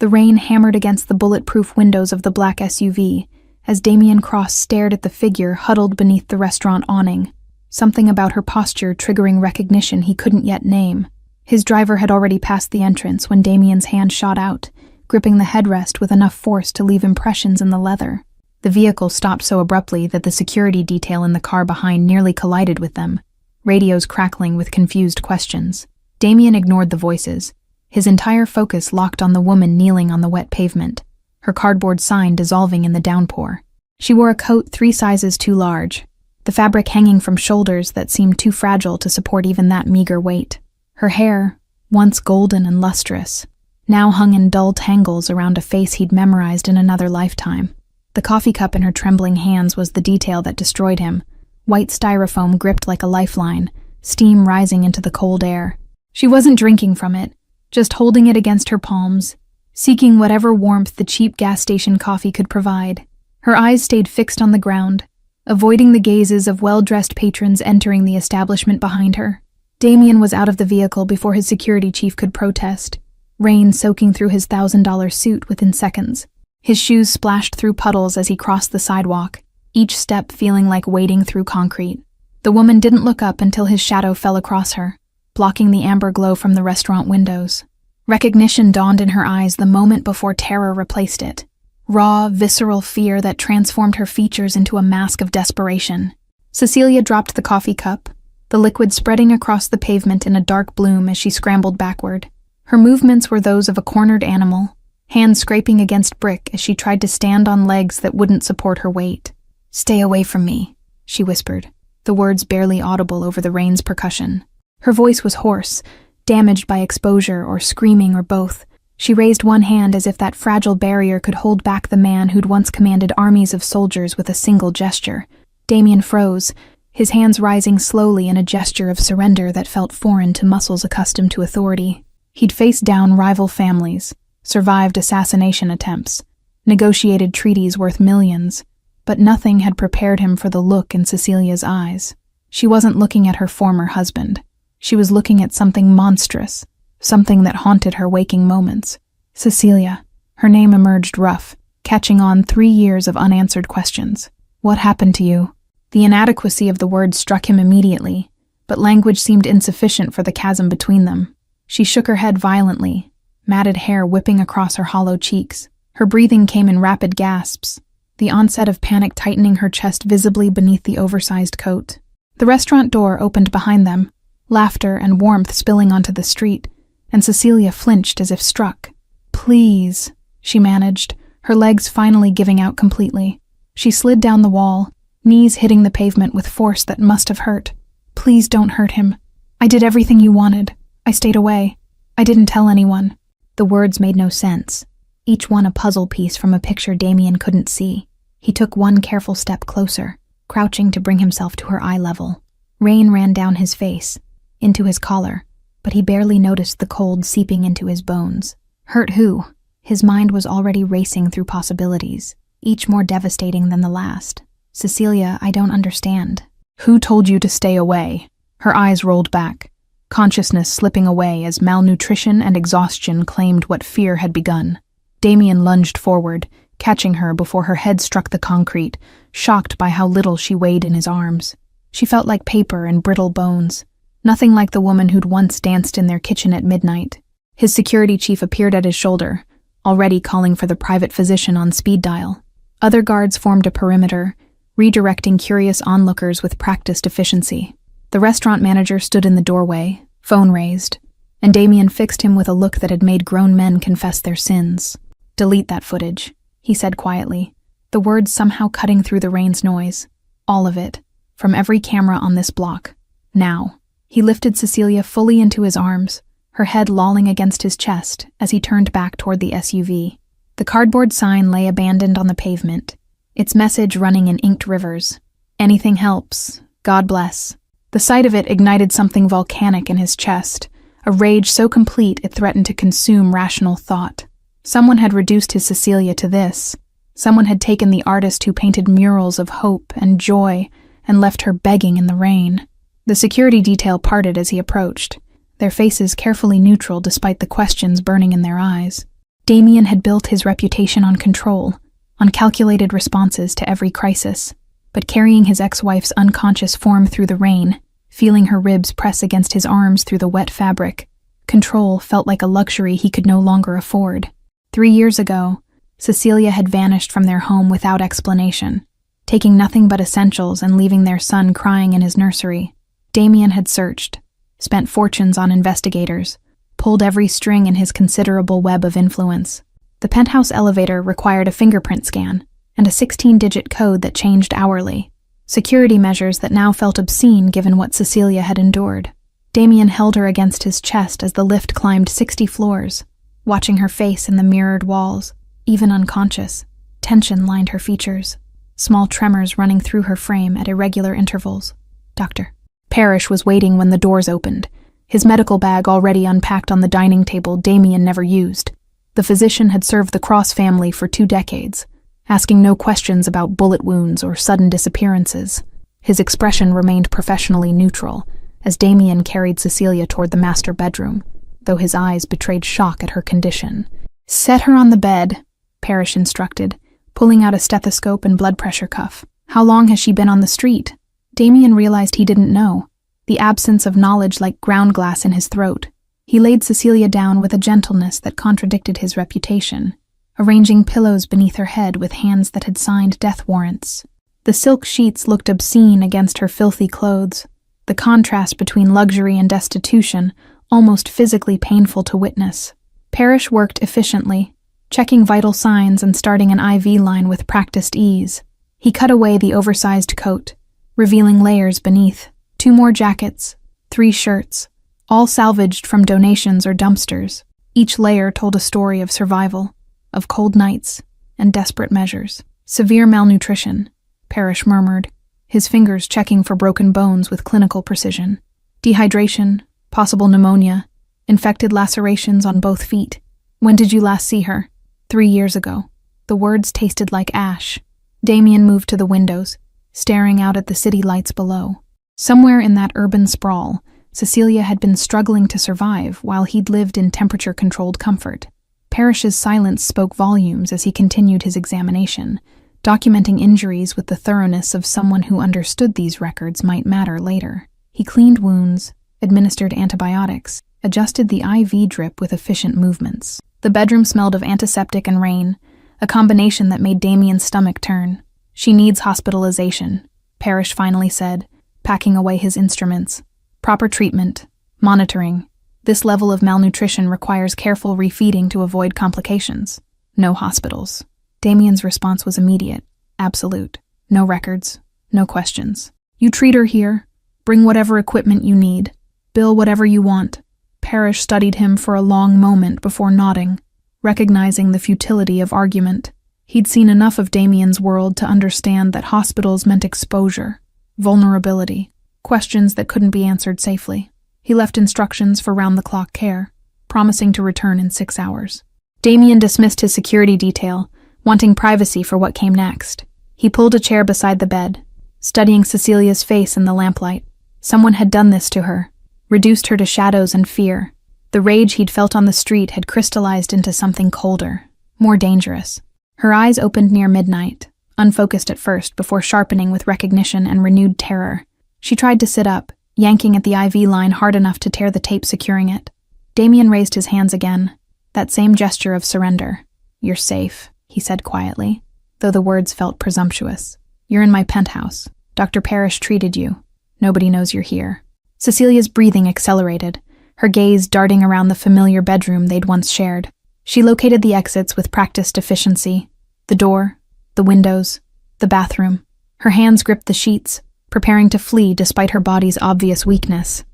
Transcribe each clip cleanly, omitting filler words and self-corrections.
The rain hammered against the bulletproof windows of the black SUV as Damien Cross stared at the figure huddled beneath the restaurant awning, something about her posture triggering recognition he couldn't yet name. His driver had already passed the entrance when Damien's hand shot out, gripping the headrest with enough force to leave impressions in the leather. The vehicle stopped so abruptly that the security detail in the car behind nearly collided with them, radios crackling with confused questions. Damien ignored the voices, his entire focus locked on the woman kneeling on the wet pavement, her cardboard sign dissolving in the downpour. She wore a coat 3 sizes too large, the fabric hanging from shoulders that seemed too fragile to support even that meager weight. Her hair, once golden and lustrous, now hung in dull tangles around a face he'd memorized in another lifetime. The coffee cup in her trembling hands was the detail that destroyed him, white styrofoam gripped like a lifeline, steam rising into the cold air. She wasn't drinking from it, just holding it against her palms, seeking whatever warmth the cheap gas station coffee could provide. Her eyes stayed fixed on the ground, avoiding the gazes of well-dressed patrons entering the establishment behind her. Damien was out of the vehicle before his security chief could protest, rain soaking through his $1,000 suit within seconds. His shoes splashed through puddles as he crossed the sidewalk, each step feeling like wading through concrete. The woman didn't look up until his shadow fell across her, blocking the amber glow from the restaurant windows. Recognition dawned in her eyes the moment before terror replaced it. Raw, visceral fear that transformed her features into a mask of desperation. Cecilia dropped the coffee cup, the liquid spreading across the pavement in a dark bloom as she scrambled backward. Her movements were those of a cornered animal, hands scraping against brick as she tried to stand on legs that wouldn't support her weight. "Stay away from me," she whispered, the words barely audible over the rain's percussion. Her voice was hoarse, damaged by exposure or screaming or both. She raised one hand as if that fragile barrier could hold back the man who'd once commanded armies of soldiers with a single gesture. Damien froze, his hands rising slowly in a gesture of surrender that felt foreign to muscles accustomed to authority. He'd faced down rival families, survived assassination attempts, negotiated treaties worth millions, but nothing had prepared him for the look in Cecilia's eyes. She wasn't looking at her former husband. She was looking at something monstrous, something that haunted her waking moments. Cecilia. Her name emerged rough, catching on 3 years of unanswered questions. "What happened to you?" The inadequacy of the words struck him immediately, but language seemed insufficient for the chasm between them. She shook her head violently, matted hair whipping across her hollow cheeks. Her breathing came in rapid gasps, the onset of panic tightening her chest visibly beneath the oversized coat. The restaurant door opened behind them, laughter and warmth spilling onto the street, and Cecilia flinched as if struck. "Please," she managed, her legs finally giving out completely. She slid down the wall, knees hitting the pavement with force that must have hurt. "Please don't hurt him. I did everything you wanted. I stayed away. I didn't tell anyone." The words made no sense, each one a puzzle piece from a picture Damien couldn't see. He took one careful step closer, crouching to bring himself to her eye level. Rain ran down his face, into his collar, but he barely noticed the cold seeping into his bones. Hurt who? His mind was already racing through possibilities, each more devastating than the last. "Cecilia, I don't understand." "Who told you to stay away?" Her eyes rolled back, consciousness slipping away as malnutrition and exhaustion claimed what fear had begun. Damien lunged forward, catching her before her head struck the concrete, shocked by how little she weighed in his arms. She felt like paper and brittle bones, nothing like the woman who'd once danced in their kitchen at midnight. His security chief appeared at his shoulder, already calling for the private physician on speed dial. Other guards formed a perimeter, redirecting curious onlookers with practiced efficiency. The restaurant manager stood in the doorway, phone raised, and Damien fixed him with a look that had made grown men confess their sins. "Delete that footage," he said quietly, the words somehow cutting through the rain's noise. "All of it, from every camera on this block. Now." He lifted Cecilia fully into his arms, her head lolling against his chest as he turned back toward the SUV. The cardboard sign lay abandoned on the pavement, its message running in inked rivers. "Anything helps. God bless." The sight of it ignited something volcanic in his chest, a rage so complete it threatened to consume rational thought. Someone had reduced his Cecilia to this. Someone had taken the artist who painted murals of hope and joy and left her begging in the rain. The security detail parted as he approached, their faces carefully neutral despite the questions burning in their eyes. Damien had built his reputation on control, on calculated responses to every crisis, but carrying his ex-wife's unconscious form through the rain, feeling her ribs press against his arms through the wet fabric, control felt like a luxury he could no longer afford. 3 years ago, Cecilia had vanished from their home without explanation, taking nothing but essentials and leaving their son crying in his nursery. Damien had searched, spent fortunes on investigators, pulled every string in his considerable web of influence. The penthouse elevator required a fingerprint scan and a 16-digit code that changed hourly, security measures that now felt obscene given what Cecilia had endured. Damien held her against his chest as the lift climbed 60 floors, watching her face in the mirrored walls. Even unconscious, tension lined her features, small tremors running through her frame at irregular intervals. Dr. Parrish was waiting when the doors opened, his medical bag already unpacked on the dining table Damien never used. The physician had served the Cross family for 2 decades, asking no questions about bullet wounds or sudden disappearances. His expression remained professionally neutral as Damien carried Cecilia toward the master bedroom, though his eyes betrayed shock at her condition. "Set her on the bed," Parrish instructed, pulling out a stethoscope and blood pressure cuff. "How long has she been on the street?" Damien realized he didn't know, the absence of knowledge like ground glass in his throat. He laid Cecilia down with a gentleness that contradicted his reputation, arranging pillows beneath her head with hands that had signed death warrants. The silk sheets looked obscene against her filthy clothes, the contrast between luxury and destitution almost physically painful to witness. Parrish worked efficiently, checking vital signs and starting an IV line with practiced ease. He cut away the oversized coat, revealing layers beneath, 2 more jackets, 3 shirts, all salvaged from donations or dumpsters. Each layer told a story of survival, of cold nights, and desperate measures. "Severe malnutrition," Parrish murmured, his fingers checking for broken bones with clinical precision. "Dehydration, possible pneumonia, infected lacerations on both feet. When did you last see her?" 3 years ago. The words tasted like ash. Damien moved to the windows, staring out at the city lights below. Somewhere in that urban sprawl, Cecilia had been struggling to survive while he'd lived in temperature-controlled comfort. Parrish's silence spoke volumes as he continued his examination, documenting injuries with the thoroughness of someone who understood these records might matter later. He cleaned wounds, administered antibiotics, adjusted the IV drip with efficient movements. The bedroom smelled of antiseptic and rain, a combination that made Damien's stomach turn. "She needs hospitalization," Parrish finally said, packing away his instruments. "Proper treatment, monitoring. This level of malnutrition requires careful refeeding to avoid complications. No hospitals." Damien's response was immediate, absolute. No records, no questions. "You treat her here. Bring whatever equipment you need. Bill whatever you want." Parrish studied him for a long moment before nodding, recognizing the futility of argument. He'd seen enough of Damien's world to understand that hospitals meant exposure, vulnerability, questions that couldn't be answered safely. He left instructions for round-the-clock care, promising to return in 6 hours. Damien dismissed his security detail, wanting privacy for what came next. He pulled a chair beside the bed, studying Cecilia's face in the lamplight. Someone had done this to her, reduced her to shadows and fear. The rage he'd felt on the street had crystallized into something colder, more dangerous. Her eyes opened near midnight, unfocused at first before sharpening with recognition and renewed terror. She tried to sit up, yanking at the IV line hard enough to tear the tape securing it. Damien raised his hands again, that same gesture of surrender. "You're safe," he said quietly, though the words felt presumptuous. "You're in my penthouse. Dr. Parrish treated you. Nobody knows you're here." Cecilia's breathing accelerated, her gaze darting around the familiar bedroom they'd once shared. She located the exits with practiced efficiency. The door, the windows, the bathroom. Her hands gripped the sheets, preparing to flee despite her body's obvious weakness.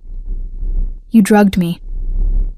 "You drugged me."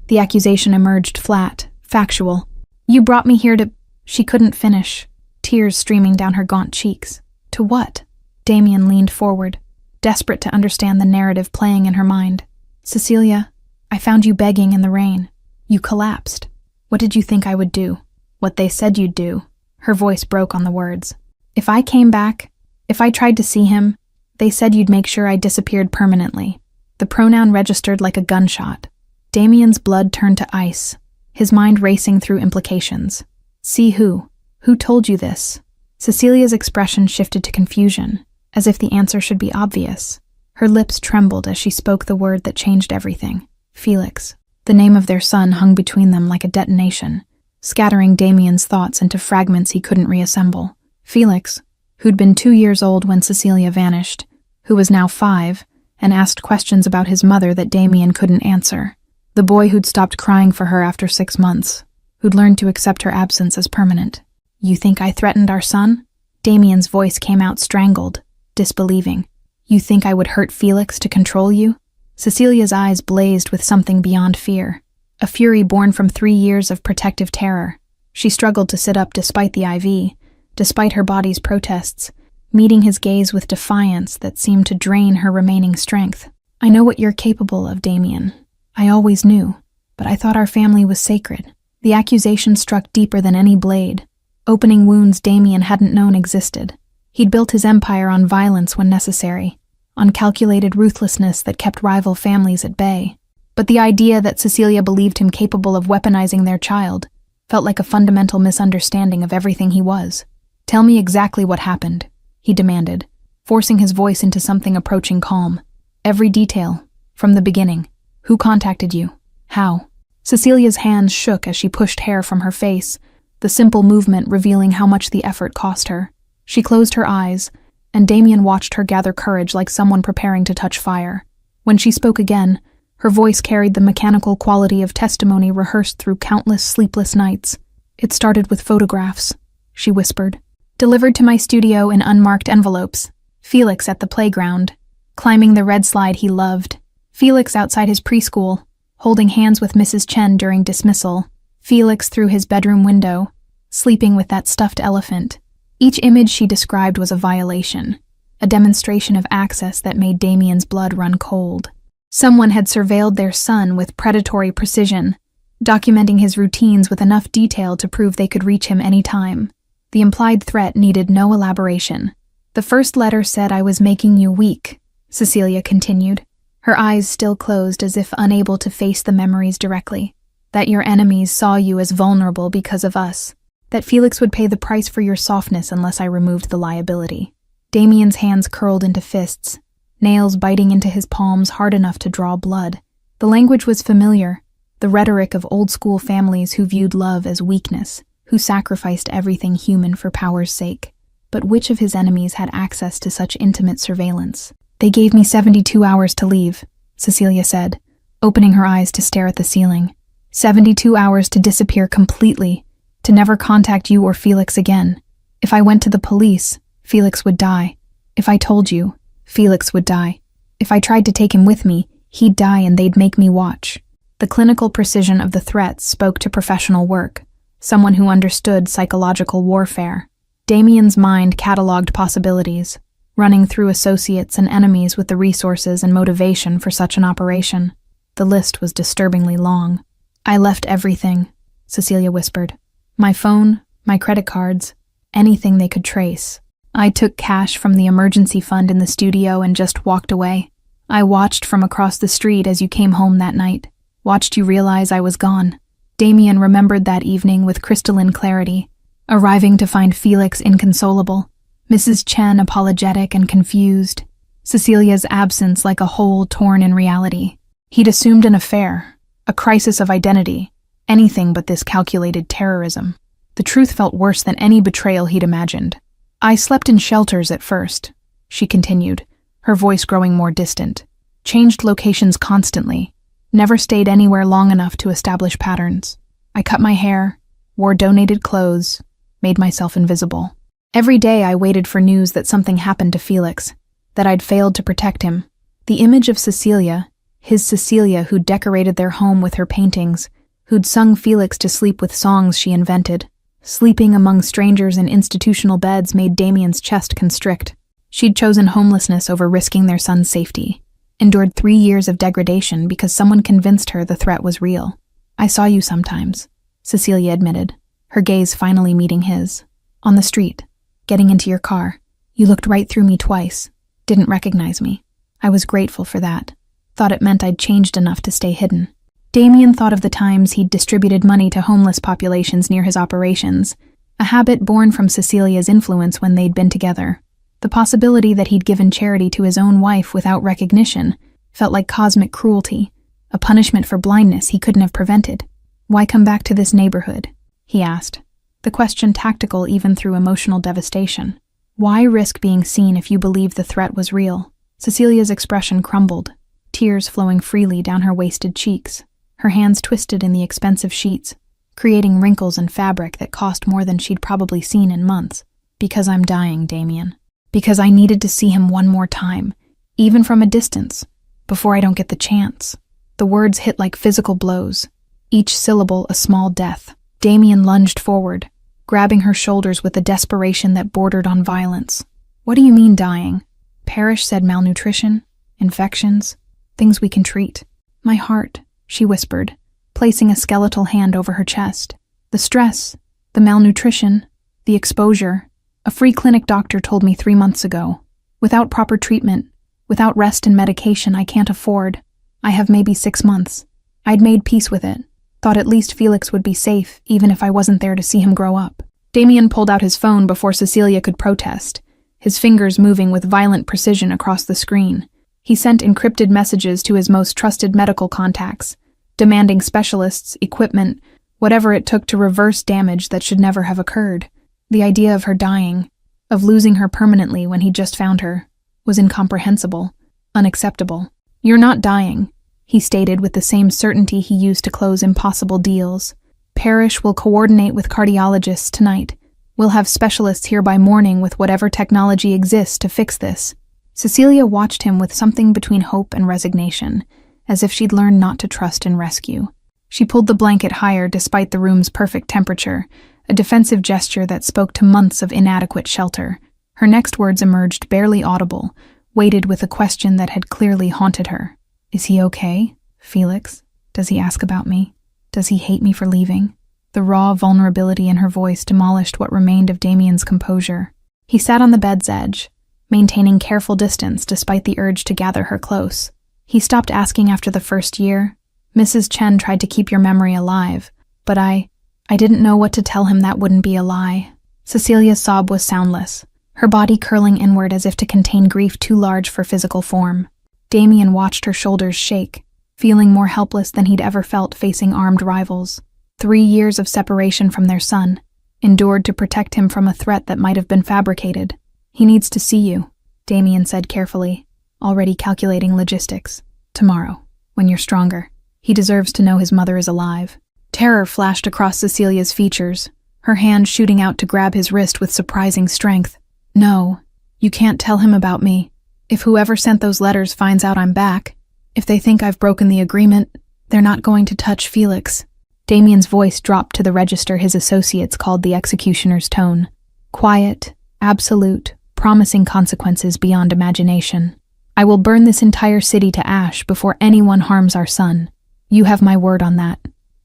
The accusation emerged flat, factual. "You brought me here to—" She couldn't finish, tears streaming down her gaunt cheeks. "To what?" Damien leaned forward, desperate to understand the narrative playing in her mind. "Cecilia, I found you begging in the rain. You collapsed. What did you think I would do?" "What they said you'd do." Her voice broke on the words. "If I came back, if I tried to see him, they said you'd make sure I disappeared permanently." The pronoun registered like a gunshot. Damien's blood turned to ice, his mind racing through implications. See who? Who told you this? Cecilia's expression shifted to confusion, as if the answer should be obvious. Her lips trembled as she spoke the word that changed everything. Felix. The name of their son hung between them like a detonation, scattering Damien's thoughts into fragments he couldn't reassemble. Felix, who'd been 2 years old when Cecilia vanished, who was now 5, and asked questions about his mother that Damien couldn't answer. The boy who'd stopped crying for her after 6 months, who'd learned to accept her absence as permanent. You think I threatened our son? Damien's voice came out strangled, disbelieving. You think I would hurt Felix to control you? Cecilia's eyes blazed with something beyond fear, a fury born from 3 years of protective terror. She struggled to sit up despite the IV, despite her body's protests, meeting his gaze with defiance that seemed to drain her remaining strength. I know what you're capable of, Damien. I always knew, but I thought our family was sacred. The accusation struck deeper than any blade, opening wounds Damien hadn't known existed. He'd built his empire on violence when necessary, on calculated ruthlessness that kept rival families at bay. But the idea that Cecilia believed him capable of weaponizing their child felt like a fundamental misunderstanding of everything he was. Tell me exactly what happened, he demanded, forcing his voice into something approaching calm. Every detail, from the beginning. Who contacted you? How? Cecilia's hands shook as she pushed hair from her face, the simple movement revealing how much the effort cost her. She closed her eyes, and Damien watched her gather courage like someone preparing to touch fire. When she spoke again, her voice carried the mechanical quality of testimony rehearsed through countless sleepless nights. It started with photographs, she whispered, delivered to my studio in unmarked envelopes. Felix at the playground, climbing the red slide he loved. Felix outside his preschool, holding hands with Mrs. Chen during dismissal. Felix through his bedroom window, sleeping with that stuffed elephant. Each image she described was a violation, a demonstration of access that made Damien's blood run cold. Someone had surveilled their son with predatory precision, documenting his routines with enough detail to prove they could reach him any time. The implied threat needed no elaboration. The first letter said, "I was making you weak," Cecilia continued, her eyes still closed as if unable to face the memories directly. That your enemies saw you as vulnerable because of us. That Felix would pay the price for your softness unless I removed the liability. Damien's hands curled into fists, nails biting into his palms hard enough to draw blood. The language was familiar, the rhetoric of old-school families who viewed love as weakness, who sacrificed everything human for power's sake. But which of his enemies had access to such intimate surveillance? They gave me 72 hours to leave, Cecilia said, opening her eyes to stare at the ceiling. 72 hours to disappear completely, to never contact you or Felix again. If I went to the police, Felix would die. If I told you, Felix would die. If I tried to take him with me, he'd die and they'd make me watch. The clinical precision of the threats spoke to professional work, someone who understood psychological warfare. Damien's mind catalogued possibilities, running through associates and enemies with the resources and motivation for such an operation. The list was disturbingly long. I left everything, Cecilia whispered. My phone, my credit cards, anything they could trace. I took cash from the emergency fund in the studio and just walked away. I watched from across the street as you came home that night, watched you realize I was gone. Damien remembered that evening with crystalline clarity, arriving to find Felix inconsolable, Mrs. Chen apologetic and confused, Cecilia's absence like a hole torn in reality. He'd assumed an affair, a crisis of identity, anything but this calculated terrorism. The truth felt worse than any betrayal he'd imagined. I slept in shelters at first, she continued, her voice growing more distant. Changed locations constantly, never stayed anywhere long enough to establish patterns. I cut my hair, wore donated clothes, made myself invisible. Every day I waited for news that something happened to Felix, that I'd failed to protect him. The image of Cecilia, his Cecilia who'd decorated their home with her paintings, who'd sung Felix to sleep with songs she invented, sleeping among strangers in institutional beds made Damien's chest constrict. She'd chosen homelessness over risking their son's safety, endured 3 years of degradation because someone convinced her the threat was real. I saw you sometimes, Cecilia admitted, her gaze finally meeting his. On the street, getting into your car. You looked right through me twice, didn't recognize me. I was grateful for that. Thought it meant I'd changed enough to stay hidden. Damien thought of the times he'd distributed money to homeless populations near his operations, a habit born from Cecilia's influence when they'd been together. The possibility that he'd given charity to his own wife without recognition felt like cosmic cruelty, a punishment for blindness he couldn't have prevented. "Why come back to this neighborhood?" he asked, the question tactical even through emotional devastation. "Why risk being seen if you believe the threat was real?" Cecilia's expression crumbled, tears flowing freely down her wasted cheeks. Her hands twisted in the expensive sheets, creating wrinkles and fabric that cost more than she'd probably seen in months. "Because I'm dying, Damien. Because I needed to see him one more time, even from a distance, before I don't get the chance." The words hit like physical blows, each syllable a small death. Damien lunged forward, grabbing her shoulders with a desperation that bordered on violence. "What do you mean dying?" Parrish said malnutrition, infections, things we can treat. "My heart," she whispered, placing a skeletal hand over her chest. "The stress, the malnutrition, the exposure. A free clinic doctor told me 3 months ago. Without proper treatment, without rest and medication I can't afford. I have maybe 6 months." I'd made peace with it, thought at least Felix would be safe even if I wasn't there to see him grow up. Damien pulled out his phone before Cecilia could protest, his fingers moving with violent precision across the screen. He sent encrypted messages to his most trusted medical contacts, demanding specialists, equipment, whatever it took to reverse damage that should never have occurred. The idea of her dying, of losing her permanently when he just found her, was incomprehensible, unacceptable. "You're not dying," he stated with the same certainty he used to close impossible deals. "Parrish will coordinate with cardiologists tonight. We'll have specialists here by morning with whatever technology exists to fix this." Cecilia watched him with something between hope and resignation, as if she'd learned not to trust in rescue. She pulled the blanket higher despite the room's perfect temperature, a defensive gesture that spoke to months of inadequate shelter. Her next words emerged barely audible, weighted with a question that had clearly haunted her. "Is he okay, Felix? Does he ask about me? Does he hate me for leaving?" The raw vulnerability in her voice demolished what remained of Damien's composure. He sat on the bed's edge, maintaining careful distance despite the urge to gather her close. "He stopped asking after the first year. Mrs. Chen tried to keep your memory alive, but I didn't know what to tell him that wouldn't be a lie." Cecilia's sob was soundless, her body curling inward as if to contain grief too large for physical form. Damien watched her shoulders shake, feeling more helpless than he'd ever felt facing armed rivals. 3 years of separation from their son, endured to protect him from a threat that might have been fabricated. "He needs to see you," Damien said carefully, already calculating logistics. "Tomorrow, when you're stronger. He deserves to know his mother is alive." Terror flashed across Cecilia's features, her hand shooting out to grab his wrist with surprising strength. "No, you can't tell him about me. If whoever sent those letters finds out I'm back, if they think I've broken the agreement, they're not going to touch Felix." Damien's voice dropped to the register his associates called the executioner's tone. Quiet, absolute, promising consequences beyond imagination. "I will burn this entire city to ash before anyone harms our son. You have my word on that."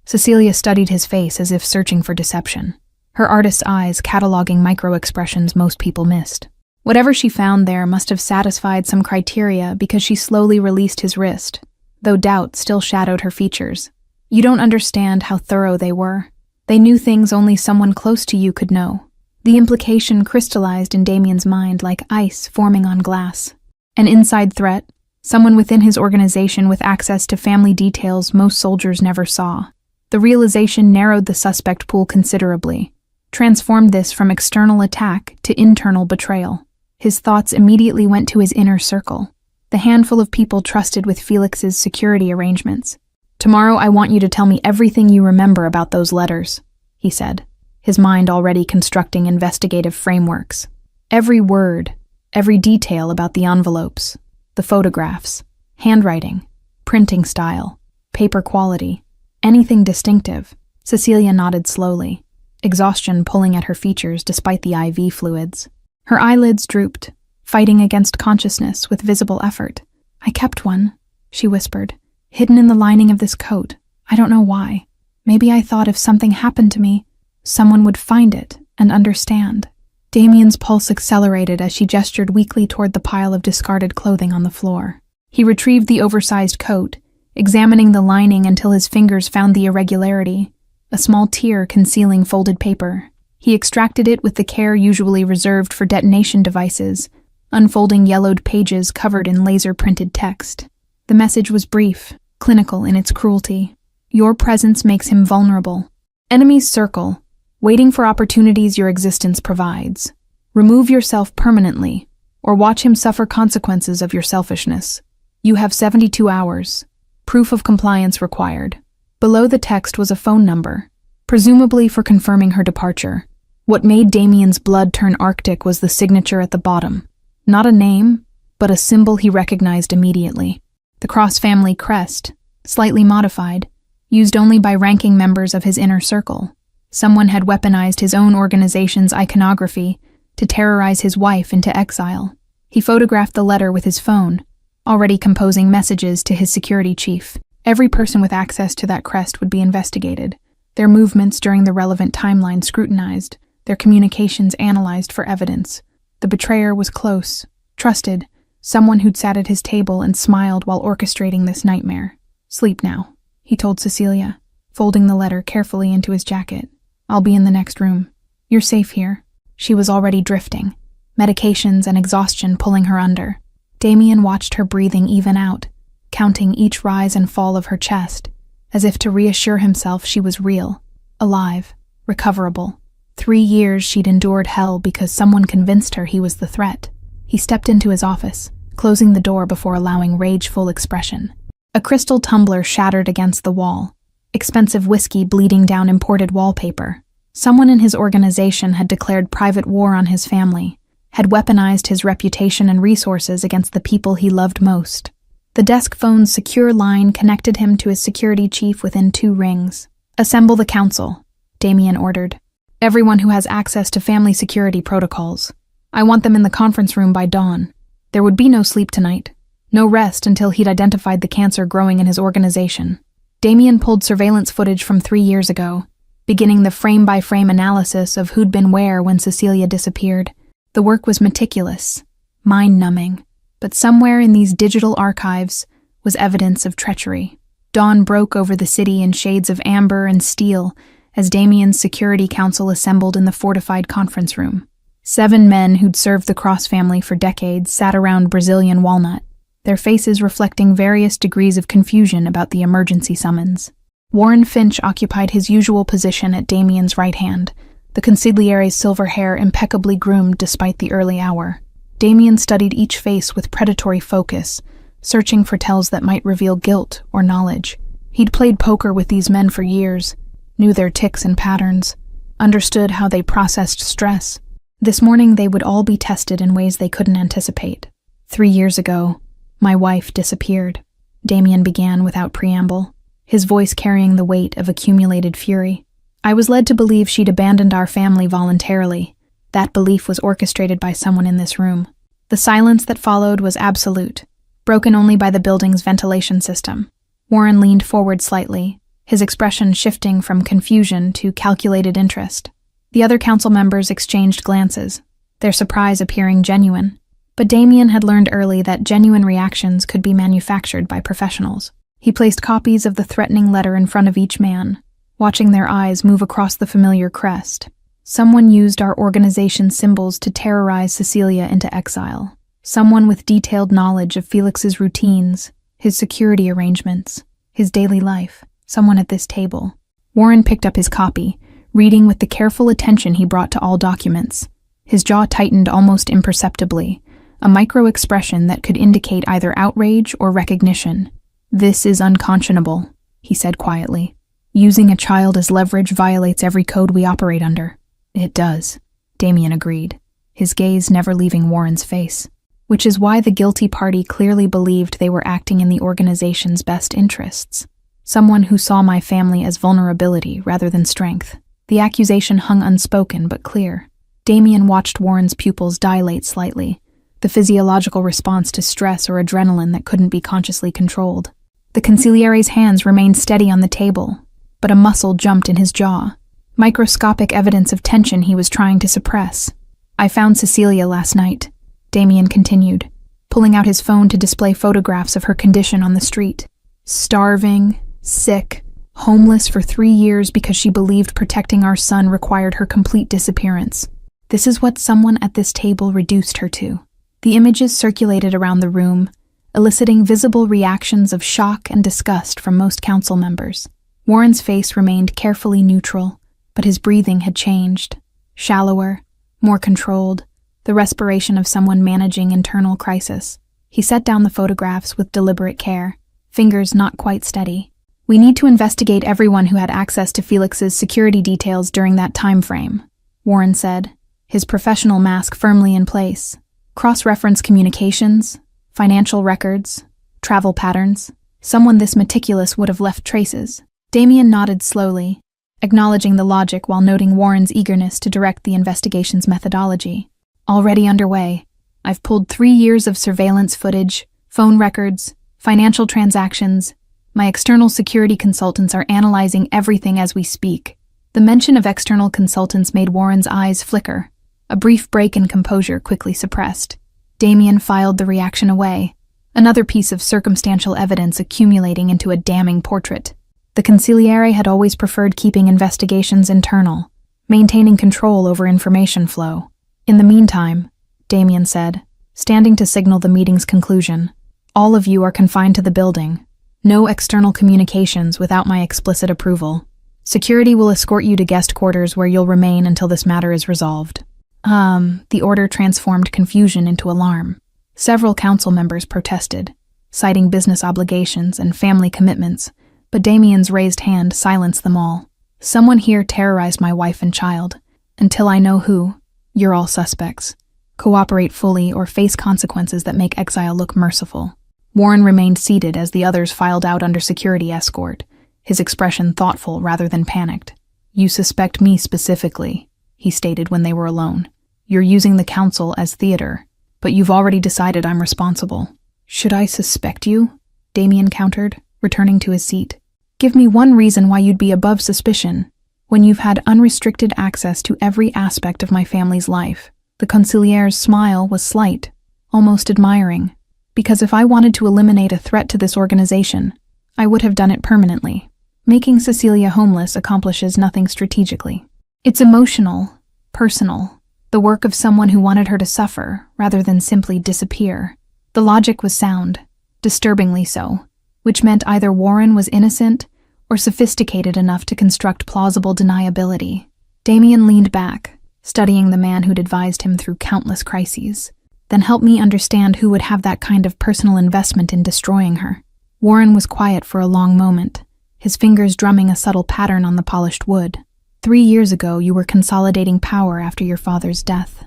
Cecilia studied his face as if searching for deception, her artist's eyes cataloging micro-expressions most people missed. Whatever she found there must have satisfied some criteria because she slowly released his wrist, though doubt still shadowed her features. "You don't understand how thorough they were. They knew things only someone close to you could know." The implication crystallized in Damien's mind like ice forming on glass. An inside threat, someone within his organization with access to family details most soldiers never saw. The realization narrowed the suspect pool considerably, transformed this from external attack to internal betrayal. His thoughts immediately went to his inner circle, the handful of people trusted with Felix's security arrangements. "Tomorrow I want you to tell me everything you remember about those letters," he said, his mind already constructing investigative frameworks. Every word, every detail about the envelopes, the photographs, handwriting, printing style, paper quality, anything distinctive. Cecilia nodded slowly, exhaustion pulling at her features despite the IV fluids. Her eyelids drooped, fighting against consciousness with visible effort. "I kept one," she whispered, "hidden in the lining of this coat. I don't know why. Maybe I thought if something happened to me, someone would find it and understand." Damien's pulse accelerated as she gestured weakly toward the pile of discarded clothing on the floor. He retrieved the oversized coat, examining the lining until his fingers found the irregularity, a small tear concealing folded paper. He extracted it with the care usually reserved for detonation devices, unfolding yellowed pages covered in laser-printed text. The message was brief, clinical in its cruelty. Your presence makes him vulnerable. Enemies circle, waiting for opportunities your existence provides. Remove yourself permanently, or watch him suffer consequences of your selfishness. You have 72 hours. Proof of compliance required. Below the text was a phone number, presumably for confirming her departure. What made Damien's blood turn arctic was the signature at the bottom. Not a name, but a symbol he recognized immediately. The Cross family crest, slightly modified, used only by ranking members of his inner circle. Someone had weaponized his own organization's iconography to terrorize his wife into exile. He photographed the letter with his phone, already composing messages to his security chief. Every person with access to that crest would be investigated, their movements during the relevant timeline scrutinized, their communications analyzed for evidence. The betrayer was close, trusted, someone who'd sat at his table and smiled while orchestrating this nightmare. Sleep now, he told Cecilia, folding the letter carefully into his jacket. I'll be in the next room. You're safe here. She was already drifting, medications and exhaustion pulling her under. Damien watched her breathing even out, counting each rise and fall of her chest, as if to reassure himself she was real, alive, recoverable. 3 years she'd endured hell because someone convinced her he was the threat. He stepped into his office, closing the door before allowing rageful expression. A crystal tumbler shattered against the wall, expensive whiskey bleeding down imported wallpaper. Someone in his organization had declared private war on his family, had weaponized his reputation and resources against the people he loved most. The desk phone's secure line connected him to his security chief within 2 rings. Assemble the council, Damien ordered. Everyone who has access to family security protocols. I want them in the conference room by dawn. There would be no sleep tonight. No rest until he'd identified the cancer growing in his organization. Damien pulled surveillance footage from 3 years ago, beginning the frame-by-frame analysis of who'd been where when Cecilia disappeared. The work was meticulous, mind-numbing, but somewhere in these digital archives was evidence of treachery. Dawn broke over the city in shades of amber and steel as Damien's security council assembled in the fortified conference room. 7 men who'd served the Cross family for decades sat around Brazilian walnut, their faces reflecting various degrees of confusion about the emergency summons. Warren Finch occupied his usual position at Damien's right hand, the consigliere's silver hair impeccably groomed despite the early hour. Damien studied each face with predatory focus, searching for tells that might reveal guilt or knowledge. He'd played poker with these men for years, knew their tics and patterns, understood how they processed stress. This morning they would all be tested in ways they couldn't anticipate. 3 years ago, my wife disappeared, Damien began without preamble, his voice carrying the weight of accumulated fury. I was led to believe she'd abandoned our family voluntarily. That belief was orchestrated by someone in this room. The silence that followed was absolute, broken only by the building's ventilation system. Warren leaned forward slightly, his expression shifting from confusion to calculated interest. The other council members exchanged glances, their surprise appearing genuine. But Damien had learned early that genuine reactions could be manufactured by professionals. He placed copies of the threatening letter in front of each man, watching their eyes move across the familiar crest. Someone used our organization's symbols to terrorize Cecilia into exile. Someone with detailed knowledge of Felix's routines, his security arrangements, his daily life. Someone at this table. Warren picked up his copy, reading with the careful attention he brought to all documents. His jaw tightened almost imperceptibly, a micro-expression that could indicate either outrage or recognition. This is unconscionable, he said quietly. Using a child as leverage violates every code we operate under. It does, Damien agreed, his gaze never leaving Warren's face. Which is why the guilty party clearly believed they were acting in the organization's best interests. Someone who saw my family as vulnerability rather than strength. The accusation hung unspoken but clear. Damien watched Warren's pupils dilate slightly, the physiological response to stress or adrenaline that couldn't be consciously controlled. The consigliere's hands remained steady on the table, but a muscle jumped in his jaw, microscopic evidence of tension he was trying to suppress. I found Cecilia last night, Damien continued, pulling out his phone to display photographs of her condition on the street. Starving, sick, homeless for 3 years because she believed protecting our son required her complete disappearance. This is what someone at this table reduced her to. The images circulated around the room, eliciting visible reactions of shock and disgust from most council members. Warren's face remained carefully neutral, but his breathing had changed. Shallower, more controlled, the respiration of someone managing internal crisis. He set down the photographs with deliberate care, fingers not quite steady. "We need to investigate everyone who had access to Felix's security details during that time frame," Warren said, his professional mask firmly in place. "Cross-reference communications, financial records, travel patterns. Someone this meticulous would have left traces." Damien nodded slowly, acknowledging the logic while noting Warren's eagerness to direct the investigation's methodology. "Already underway. I've pulled 3 years of surveillance footage, phone records, financial transactions. My external security consultants are analyzing everything as we speak." The mention of external consultants made Warren's eyes flicker, a brief break in composure quickly suppressed. Damien filed the reaction away, another piece of circumstantial evidence accumulating into a damning portrait. The consigliere had always preferred keeping investigations internal, maintaining control over information flow. "In the meantime," Damien said, standing to signal the meeting's conclusion, "all of you are confined to the building. No external communications without my explicit approval. Security will escort you to guest quarters where you'll remain until this matter is resolved." The order transformed confusion into alarm. Several council members protested, citing business obligations and family commitments, but Damien's raised hand silenced them all. "Someone here terrorized my wife and child. Until I know who, you're all suspects. Cooperate fully or face consequences that make exile look merciful." Warren remained seated as the others filed out under security escort, his expression thoughtful rather than panicked. "You suspect me specifically," he stated when they were alone. "You're using the council as theater, but you've already decided I'm responsible." "Should I suspect you?" Damien countered, returning to his seat. "Give me one reason why you'd be above suspicion, when you've had unrestricted access to every aspect of my family's life." The consigliere's smile was slight, almost admiring. "Because if I wanted to eliminate a threat to this organization, I would have done it permanently. Making Cecilia homeless accomplishes nothing strategically. It's emotional, personal, the work of someone who wanted her to suffer rather than simply disappear." The logic was sound, disturbingly so, which meant either Warren was innocent or sophisticated enough to construct plausible deniability. Damien leaned back, studying the man who'd advised him through countless crises. "Then help me understand who would have that kind of personal investment in destroying her." Warren was quiet for a long moment, his fingers drumming a subtle pattern on the polished wood. 3 years ago, you were consolidating power after your father's death.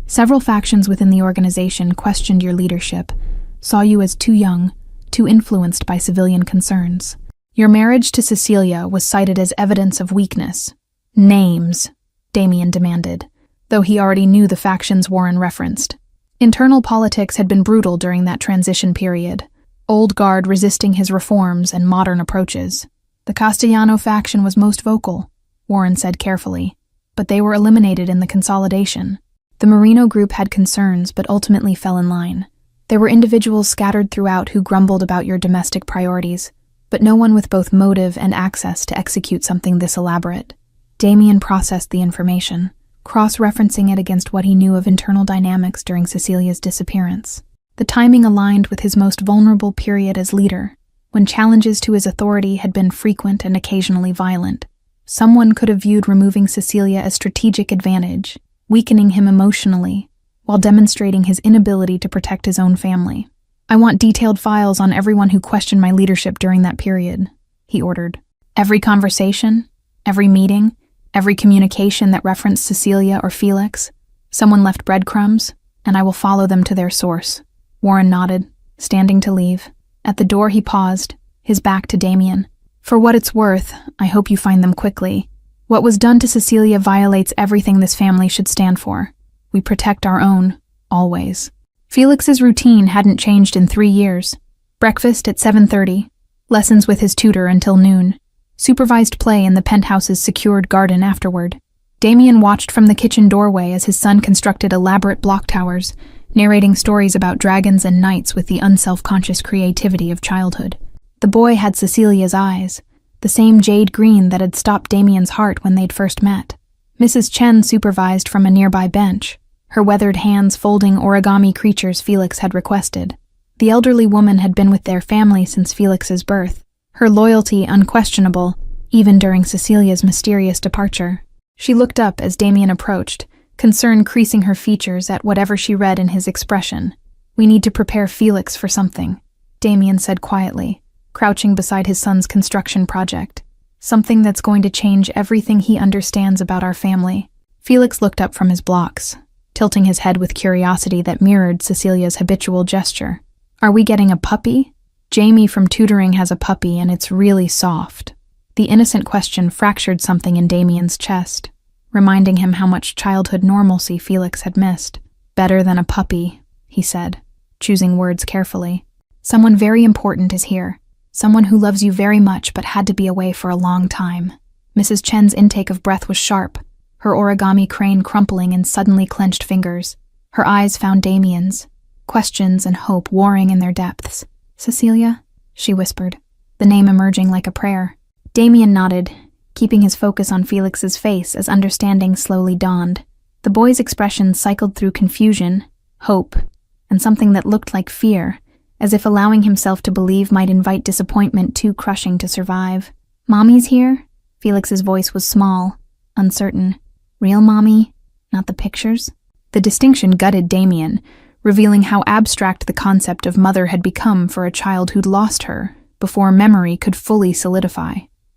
Several factions within the organization questioned your leadership, saw you as too young, too influenced by civilian concerns. Your marriage to Cecilia was cited as evidence of weakness. "Names," Damien demanded, though he already knew the factions Warren referenced. Internal politics had been brutal during that transition period, old guard resisting his reforms and modern approaches. "The Castellano faction was most vocal," Warren said carefully, "but they were eliminated in the consolidation. The Marino group had concerns but ultimately fell in line. There were individuals scattered throughout who grumbled about your domestic priorities, but no one with both motive and access to execute something this elaborate." Damien processed the information, cross-referencing it against what he knew of internal dynamics during Cecilia's disappearance. The timing aligned with his most vulnerable period as leader, when challenges to his authority had been frequent and occasionally violent. Someone could have viewed removing Cecilia as strategic advantage, weakening him emotionally, while demonstrating his inability to protect his own family. "I want detailed files on everyone who questioned my leadership during that period," he ordered. "Every conversation, every meeting, every communication that referenced Cecilia or Felix. Someone left breadcrumbs, and I will follow them to their source." Warren nodded, standing to leave. At the door he paused, his back to Damien. "For what it's worth, I hope you find them quickly. What was done to Cecilia violates everything this family should stand for. We protect our own, always." Felix's routine hadn't changed in 3 years. Breakfast at 7:30, lessons with his tutor until noon, supervised play in the penthouse's secured garden afterward. Damien watched from the kitchen doorway as his son constructed elaborate block towers, narrating stories about dragons and knights with the unself-conscious creativity of childhood. The boy had Cecilia's eyes, the same jade green that had stopped Damien's heart when they'd first met. Mrs. Chen supervised from a nearby bench, her weathered hands folding origami creatures Felix had requested. The elderly woman had been with their family since Felix's birth, her loyalty unquestionable, even during Cecilia's mysterious departure. She looked up as Damien approached, concern creasing her features at whatever she read in his expression. "We need to prepare Felix for something," Damien said quietly, crouching beside his son's construction project. "Something that's going to change everything he understands about our family." Felix looked up from his blocks, tilting his head with curiosity that mirrored Cecilia's habitual gesture. "Are we getting a puppy?" "Jamie from tutoring has a puppy and it's really soft." The innocent question fractured something in Damien's chest, reminding him how much childhood normalcy Felix had missed. "Better than a puppy," he said, choosing words carefully. "Someone very important is here. Someone who loves you very much but had to be away for a long time." Mrs. Chen's intake of breath was sharp, her origami crane crumpling in suddenly clenched fingers. Her eyes found Damien's, questions and hope warring in their depths. "Cecilia?" she whispered, the name emerging like a prayer. Damien nodded, keeping his focus on Felix's face as understanding slowly dawned. The boy's expression cycled through confusion, hope, and something that looked like fear, as if allowing himself to believe might invite disappointment too crushing to survive. "Mommy's here?" Felix's voice was small, uncertain. "Real mommy? Not the pictures?" The distinction gutted Damien, revealing how abstract the concept of mother had become for a child who'd lost her before memory could fully solidify.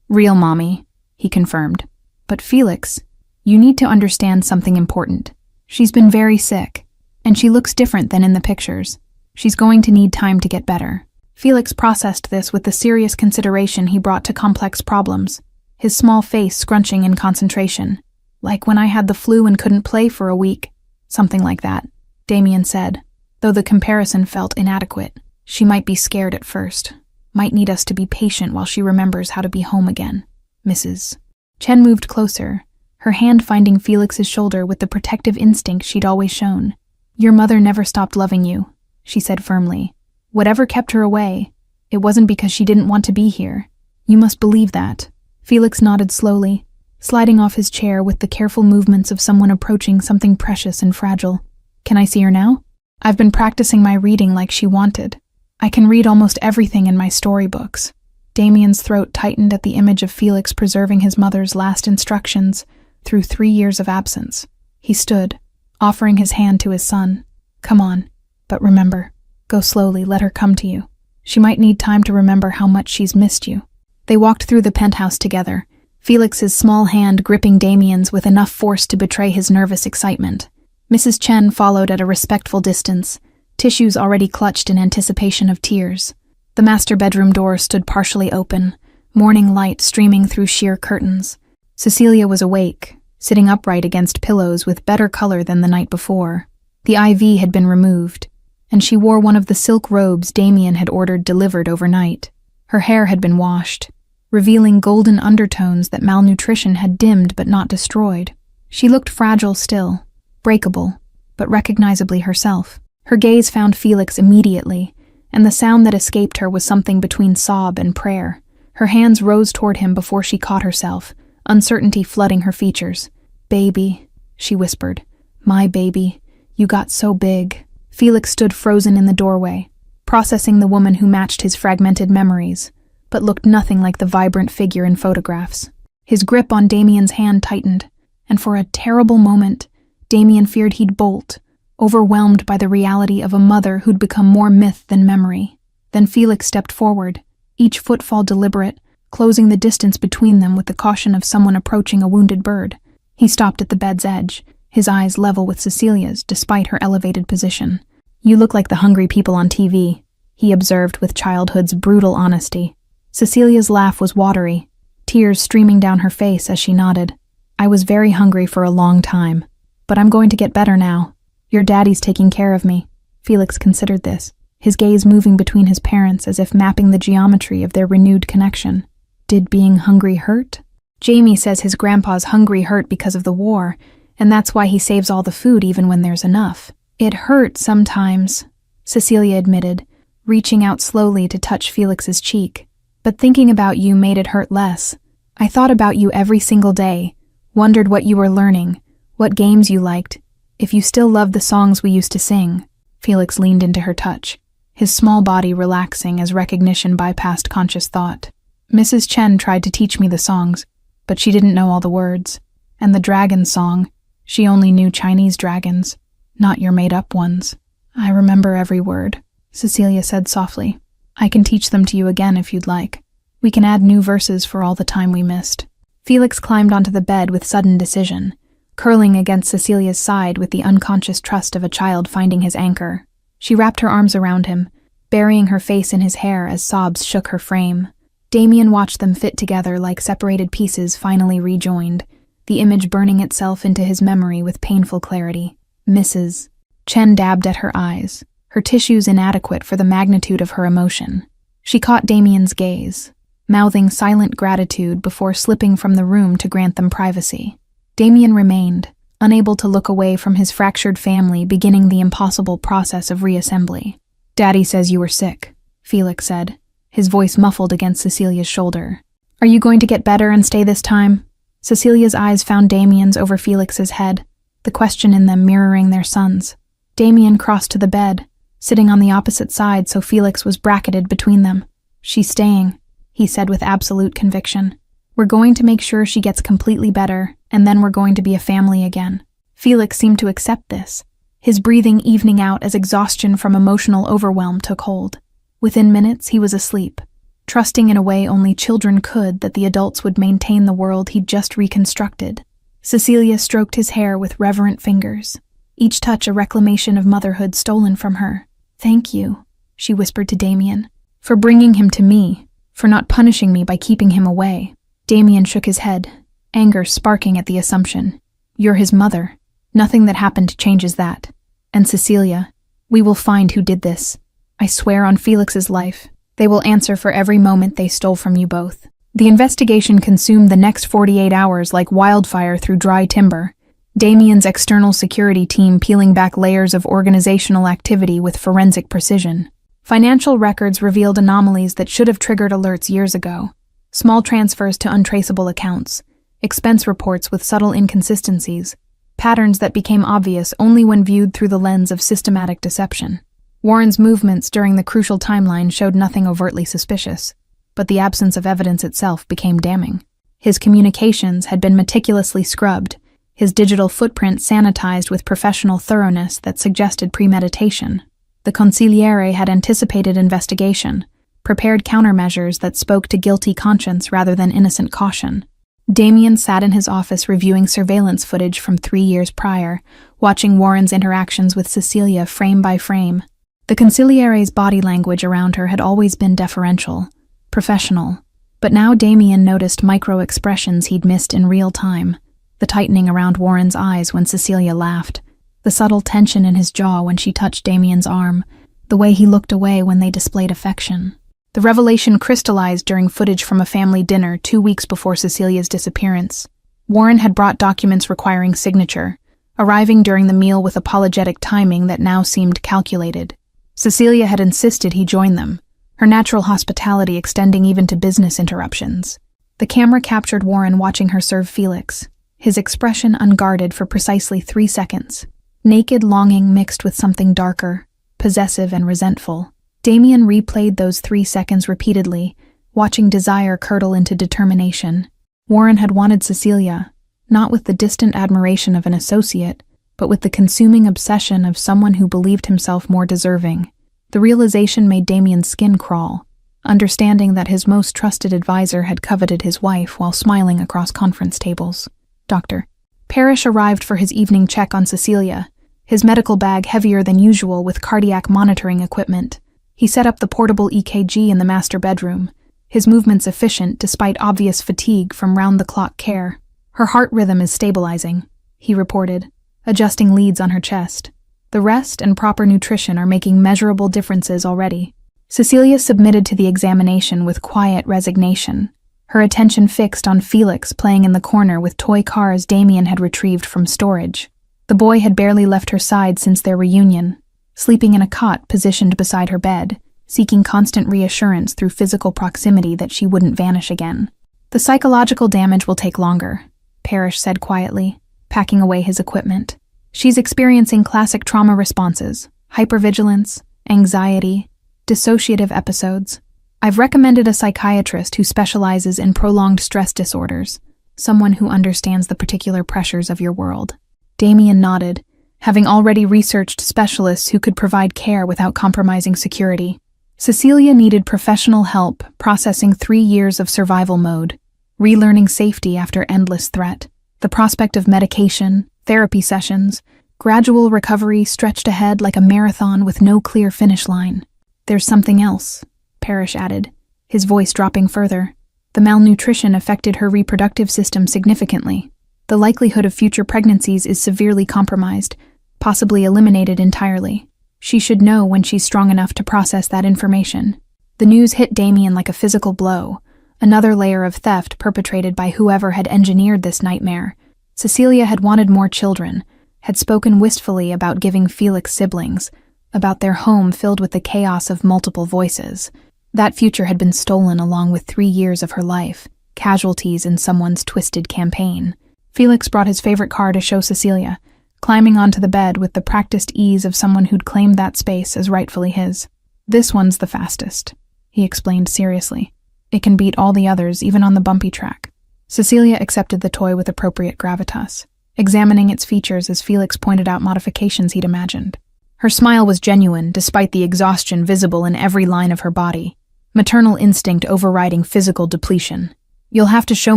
"Real mommy," he confirmed. "But Felix, you need to understand something important. She's been very sick, and she looks different than in the pictures. She's going to need time to get better." Felix processed this with the serious consideration he brought to complex problems, his small face scrunching in concentration. "Like when I had the flu and couldn't play for a week." "Something like that," Damien said, though the comparison felt inadequate. "She might be scared at first. Might need us to be patient while she remembers how to be home again. Mrs. Chen moved closer, her hand finding Felix's shoulder with the protective instinct she'd always shown. "Your mother never stopped loving you," she said firmly. "Whatever kept her away, it wasn't because she didn't want to be here. You must believe that." Felix nodded slowly, sliding off his chair with the careful movements of someone approaching something precious and fragile. "Can I see her now? I've been practicing my reading like she wanted. I can read almost everything in my storybooks." Damien's throat tightened at the image of Felix preserving his mother's last instructions through 3 years of absence. He stood, offering his hand to his son. "Come on, but remember, go slowly, let her come to you. She might need time to remember how much she's missed you." They walked through the penthouse together, Felix's small hand gripping Damien's with enough force to betray his nervous excitement. Mrs. Chen followed at a respectful distance, tissues already clutched in anticipation of tears. The master bedroom door stood partially open, morning light streaming through sheer curtains. Cecilia was awake, sitting upright against pillows with better color than the night before. The IV had been removed, and she wore one of the silk robes Damien had ordered delivered overnight. Her hair had been washed, revealing golden undertones that malnutrition had dimmed but not destroyed. She looked fragile still, breakable, but recognizably herself. Her gaze found Felix immediately, and the sound that escaped her was something between sob and prayer. Her hands rose toward him before she caught herself, uncertainty flooding her features. "Baby," she whispered. "My baby, you got so big." Felix stood frozen in the doorway, processing the woman who matched his fragmented memories, but looked nothing like the vibrant figure in photographs. His grip on Damien's hand tightened, and for a terrible moment, Damien feared he'd bolt, overwhelmed by the reality of a mother who'd become more myth than memory. Then Felix stepped forward, each footfall deliberate, closing the distance between them with the caution of someone approaching a wounded bird. He stopped at the bed's edge, his eyes level with Cecilia's despite her elevated position. "You look like the hungry people on TV," he observed with childhood's brutal honesty. Cecilia's laugh was watery, tears streaming down her face as she nodded. "I was very hungry for a long time, but I'm going to get better now. Your daddy's taking care of me." Felix considered this, his gaze moving between his parents as if mapping the geometry of their renewed connection. Did being hungry hurt? "Jamie says his grandpa's hungry hurt because of the war, and that's why he saves all the food even when there's enough." "It hurt sometimes," Cecilia admitted, reaching out slowly to touch Felix's cheek. But thinking about you made it hurt less. I thought about you every single day, wondered what you were learning, what games you liked, if you still loved the songs we used to sing." Felix leaned into her touch, his small body relaxing as recognition bypassed conscious thought. "Mrs. Chen tried to teach me the songs, but she didn't know all the words. And the dragon song, she only knew Chinese dragons, not your made-up ones." "I remember every word," Cecilia said softly. "I can teach them to you again if you'd like. We can add new verses for all the time we missed." Felix climbed onto the bed with sudden decision, curling against Cecilia's side with the unconscious trust of a child finding his anchor. She wrapped her arms around him, burying her face in his hair as sobs shook her frame. Damien watched them fit together like separated pieces finally rejoined, the image burning itself into his memory with painful clarity. "Mrs. Chen dabbed at her eyes, her tissues inadequate for the magnitude of her emotion. She caught Damien's gaze, mouthing silent gratitude before slipping from the room to grant them privacy. Damien remained, unable to look away from his fractured family beginning the impossible process of reassembly. "Daddy says you were sick," Felix said, his voice muffled against Cecilia's shoulder. "Are you going to get better and stay this time?" Cecilia's eyes found Damien's over Felix's head, the question in them mirroring their son's. Damien crossed to the bed, sitting on the opposite side so Felix was bracketed between them. "She's staying," he said with absolute conviction. "We're going to make sure she gets completely better, and then we're going to be a family again." Felix seemed to accept this, his breathing evening out as exhaustion from emotional overwhelm took hold. Within minutes, he was asleep, trusting in a way only children could that the adults would maintain the world he'd just reconstructed. Cecilia stroked his hair with reverent fingers, each touch a reclamation of motherhood stolen from her. "Thank you," she whispered to Damien, "for bringing him to me, for not punishing me by keeping him away." Damien shook his head, anger sparking at the assumption. "You're his mother. Nothing that happened changes that. And Cecilia, we will find who did this. I swear on Felix's life, they will answer for every moment they stole from you both." The investigation consumed the next 48 hours like wildfire through dry timber, Damien's external security team peeling back layers of organizational activity with forensic precision. Financial records revealed anomalies that should have triggered alerts years ago. Small transfers to untraceable accounts, expense reports with subtle inconsistencies, patterns that became obvious only when viewed through the lens of systematic deception. Warren's movements during the crucial timeline showed nothing overtly suspicious, but the absence of evidence itself became damning. His communications had been meticulously scrubbed, his digital footprint sanitized with professional thoroughness that suggested premeditation. The consigliere had anticipated investigation, prepared countermeasures that spoke to guilty conscience rather than innocent caution. Damien sat in his office reviewing surveillance footage from 3 years prior, watching Warren's interactions with Cecilia frame by frame. The consigliere's body language around her had always been deferential, professional, but now Damien noticed micro-expressions he'd missed in real time, the tightening around Warren's eyes when Cecilia laughed, the subtle tension in his jaw when she touched Damien's arm, the way he looked away when they displayed affection. The revelation crystallized during footage from a family dinner 2 weeks before Cecilia's disappearance. Warren had brought documents requiring signature, arriving during the meal with apologetic timing that now seemed calculated. Cecilia had insisted he join them, her natural hospitality extending even to business interruptions. The camera captured Warren watching her serve Felix, his expression unguarded for precisely 3 seconds. Naked longing mixed with something darker, possessive and resentful. Damien replayed those 3 seconds repeatedly, watching desire curdle into determination. Warren had wanted Cecilia, not with the distant admiration of an associate, but with the consuming obsession of someone who believed himself more deserving. The realization made Damien's skin crawl, understanding that his most trusted advisor had coveted his wife while smiling across conference tables. Dr. Parrish arrived for his evening check on Cecilia, his medical bag heavier than usual with cardiac monitoring equipment. He set up the portable EKG in the master bedroom, his movements efficient despite obvious fatigue from round-the-clock care. "Her heart rhythm is stabilizing," he reported, adjusting leads on her chest. "The rest and proper nutrition are making measurable differences already." Cecilia submitted to the examination with quiet resignation, her attention fixed on Felix playing in the corner with toy cars Damien had retrieved from storage. The boy had barely left her side since their reunion, sleeping in a cot positioned beside her bed, seeking constant reassurance through physical proximity that she wouldn't vanish again. "The psychological damage will take longer," Parrish said quietly, packing away his equipment. "She's experiencing classic trauma responses, hypervigilance, anxiety, dissociative episodes. I've recommended a psychiatrist who specializes in prolonged stress disorders, someone who understands the particular pressures of your world." Damien nodded, having already researched specialists who could provide care without compromising security. Cecilia needed professional help processing 3 years of survival mode, relearning safety after endless threat. The prospect of medication, therapy sessions, gradual recovery stretched ahead like a marathon with no clear finish line. "There's something else," Parrish added, his voice dropping further. "The malnutrition affected her reproductive system significantly. The likelihood of future pregnancies is severely compromised, possibly eliminated entirely. She should know when she's strong enough to process that information." The news hit Damien like a physical blow, another layer of theft perpetrated by whoever had engineered this nightmare. Cecilia had wanted more children, had spoken wistfully about giving Felix siblings, about their home filled with the chaos of multiple voices. That future had been stolen along with 3 years of her life, casualties in someone's twisted campaign. Felix brought his favorite car to show Cecilia, climbing onto the bed with the practiced ease of someone who'd claimed that space as rightfully his. "This one's the fastest," he explained seriously. "It can beat all the others, even on the bumpy track." Cecilia accepted the toy with appropriate gravitas, examining its features as Felix pointed out modifications he'd imagined. Her smile was genuine, despite the exhaustion visible in every line of her body. Maternal instinct overriding physical depletion. "You'll have to show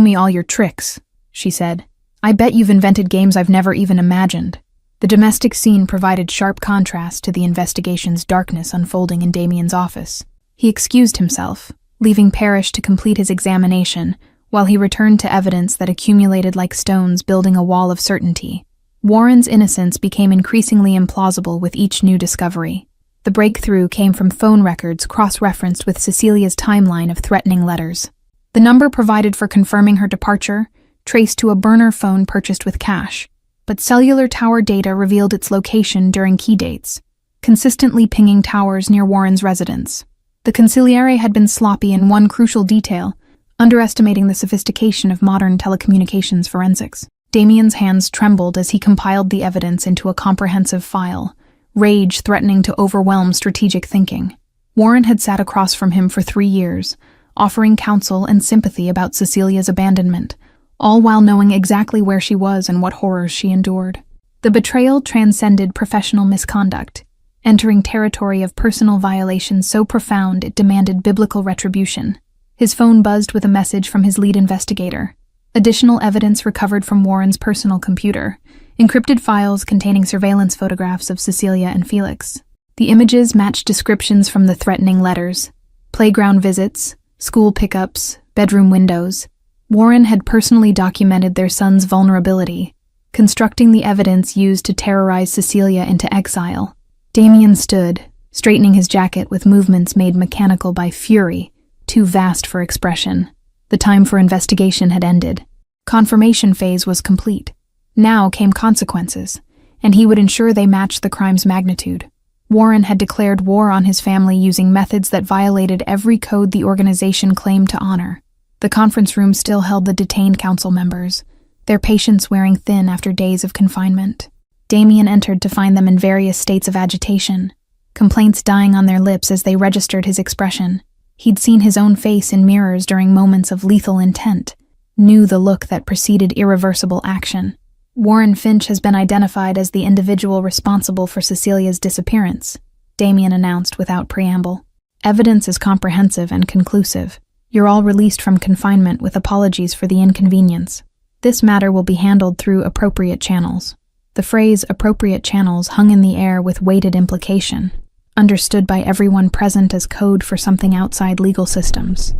me all your tricks," she said. "I bet you've invented games I've never even imagined." The domestic scene provided sharp contrast to the investigation's darkness unfolding in Damien's office. He excused himself, leaving Parrish to complete his examination, while he returned to evidence that accumulated like stones building a wall of certainty. Warren's innocence became increasingly implausible with each new discovery. The breakthrough came from phone records cross-referenced with Cecilia's timeline of threatening letters. The number provided for confirming her departure traced to a burner phone purchased with cash, but cellular tower data revealed its location during key dates, consistently pinging towers near Warren's residence. The consigliere had been sloppy in one crucial detail, underestimating the sophistication of modern telecommunications forensics. Damien's hands trembled as he compiled the evidence into a comprehensive file, rage threatening to overwhelm strategic thinking. Warren had sat across from him for 3 years, offering counsel and sympathy about Cecilia's abandonment, all while knowing exactly where she was and what horrors she endured. The betrayal transcended professional misconduct, entering territory of personal violation so profound it demanded biblical retribution. His phone buzzed with a message from his lead investigator. Additional evidence recovered from Warren's personal computer, encrypted files containing surveillance photographs of Cecilia and Felix. The images matched descriptions from the threatening letters: playground visits, school pickups, bedroom windows. Warren had personally documented their son's vulnerability, constructing the evidence used to terrorize Cecilia into exile. Damien stood, straightening his jacket with movements made mechanical by fury, too vast for expression. The time for investigation had ended. Confirmation phase was complete. Now came consequences, and he would ensure they matched the crime's magnitude. Warren had declared war on his family using methods that violated every code the organization claimed to honor. The conference room still held the detained council members, their patience wearing thin after days of confinement. Damien entered to find them in various states of agitation, complaints dying on their lips as they registered his expression. He'd seen his own face in mirrors during moments of lethal intent, knew the look that preceded irreversible action. "Warren Finch has been identified as the individual responsible for Cecilia's disappearance," Damien announced without preamble. "Evidence is comprehensive and conclusive. You're all released from confinement with apologies for the inconvenience. This matter will be handled through appropriate channels." The phrase appropriate channels hung in the air with weighted implication, understood by everyone present as code for something outside legal systems.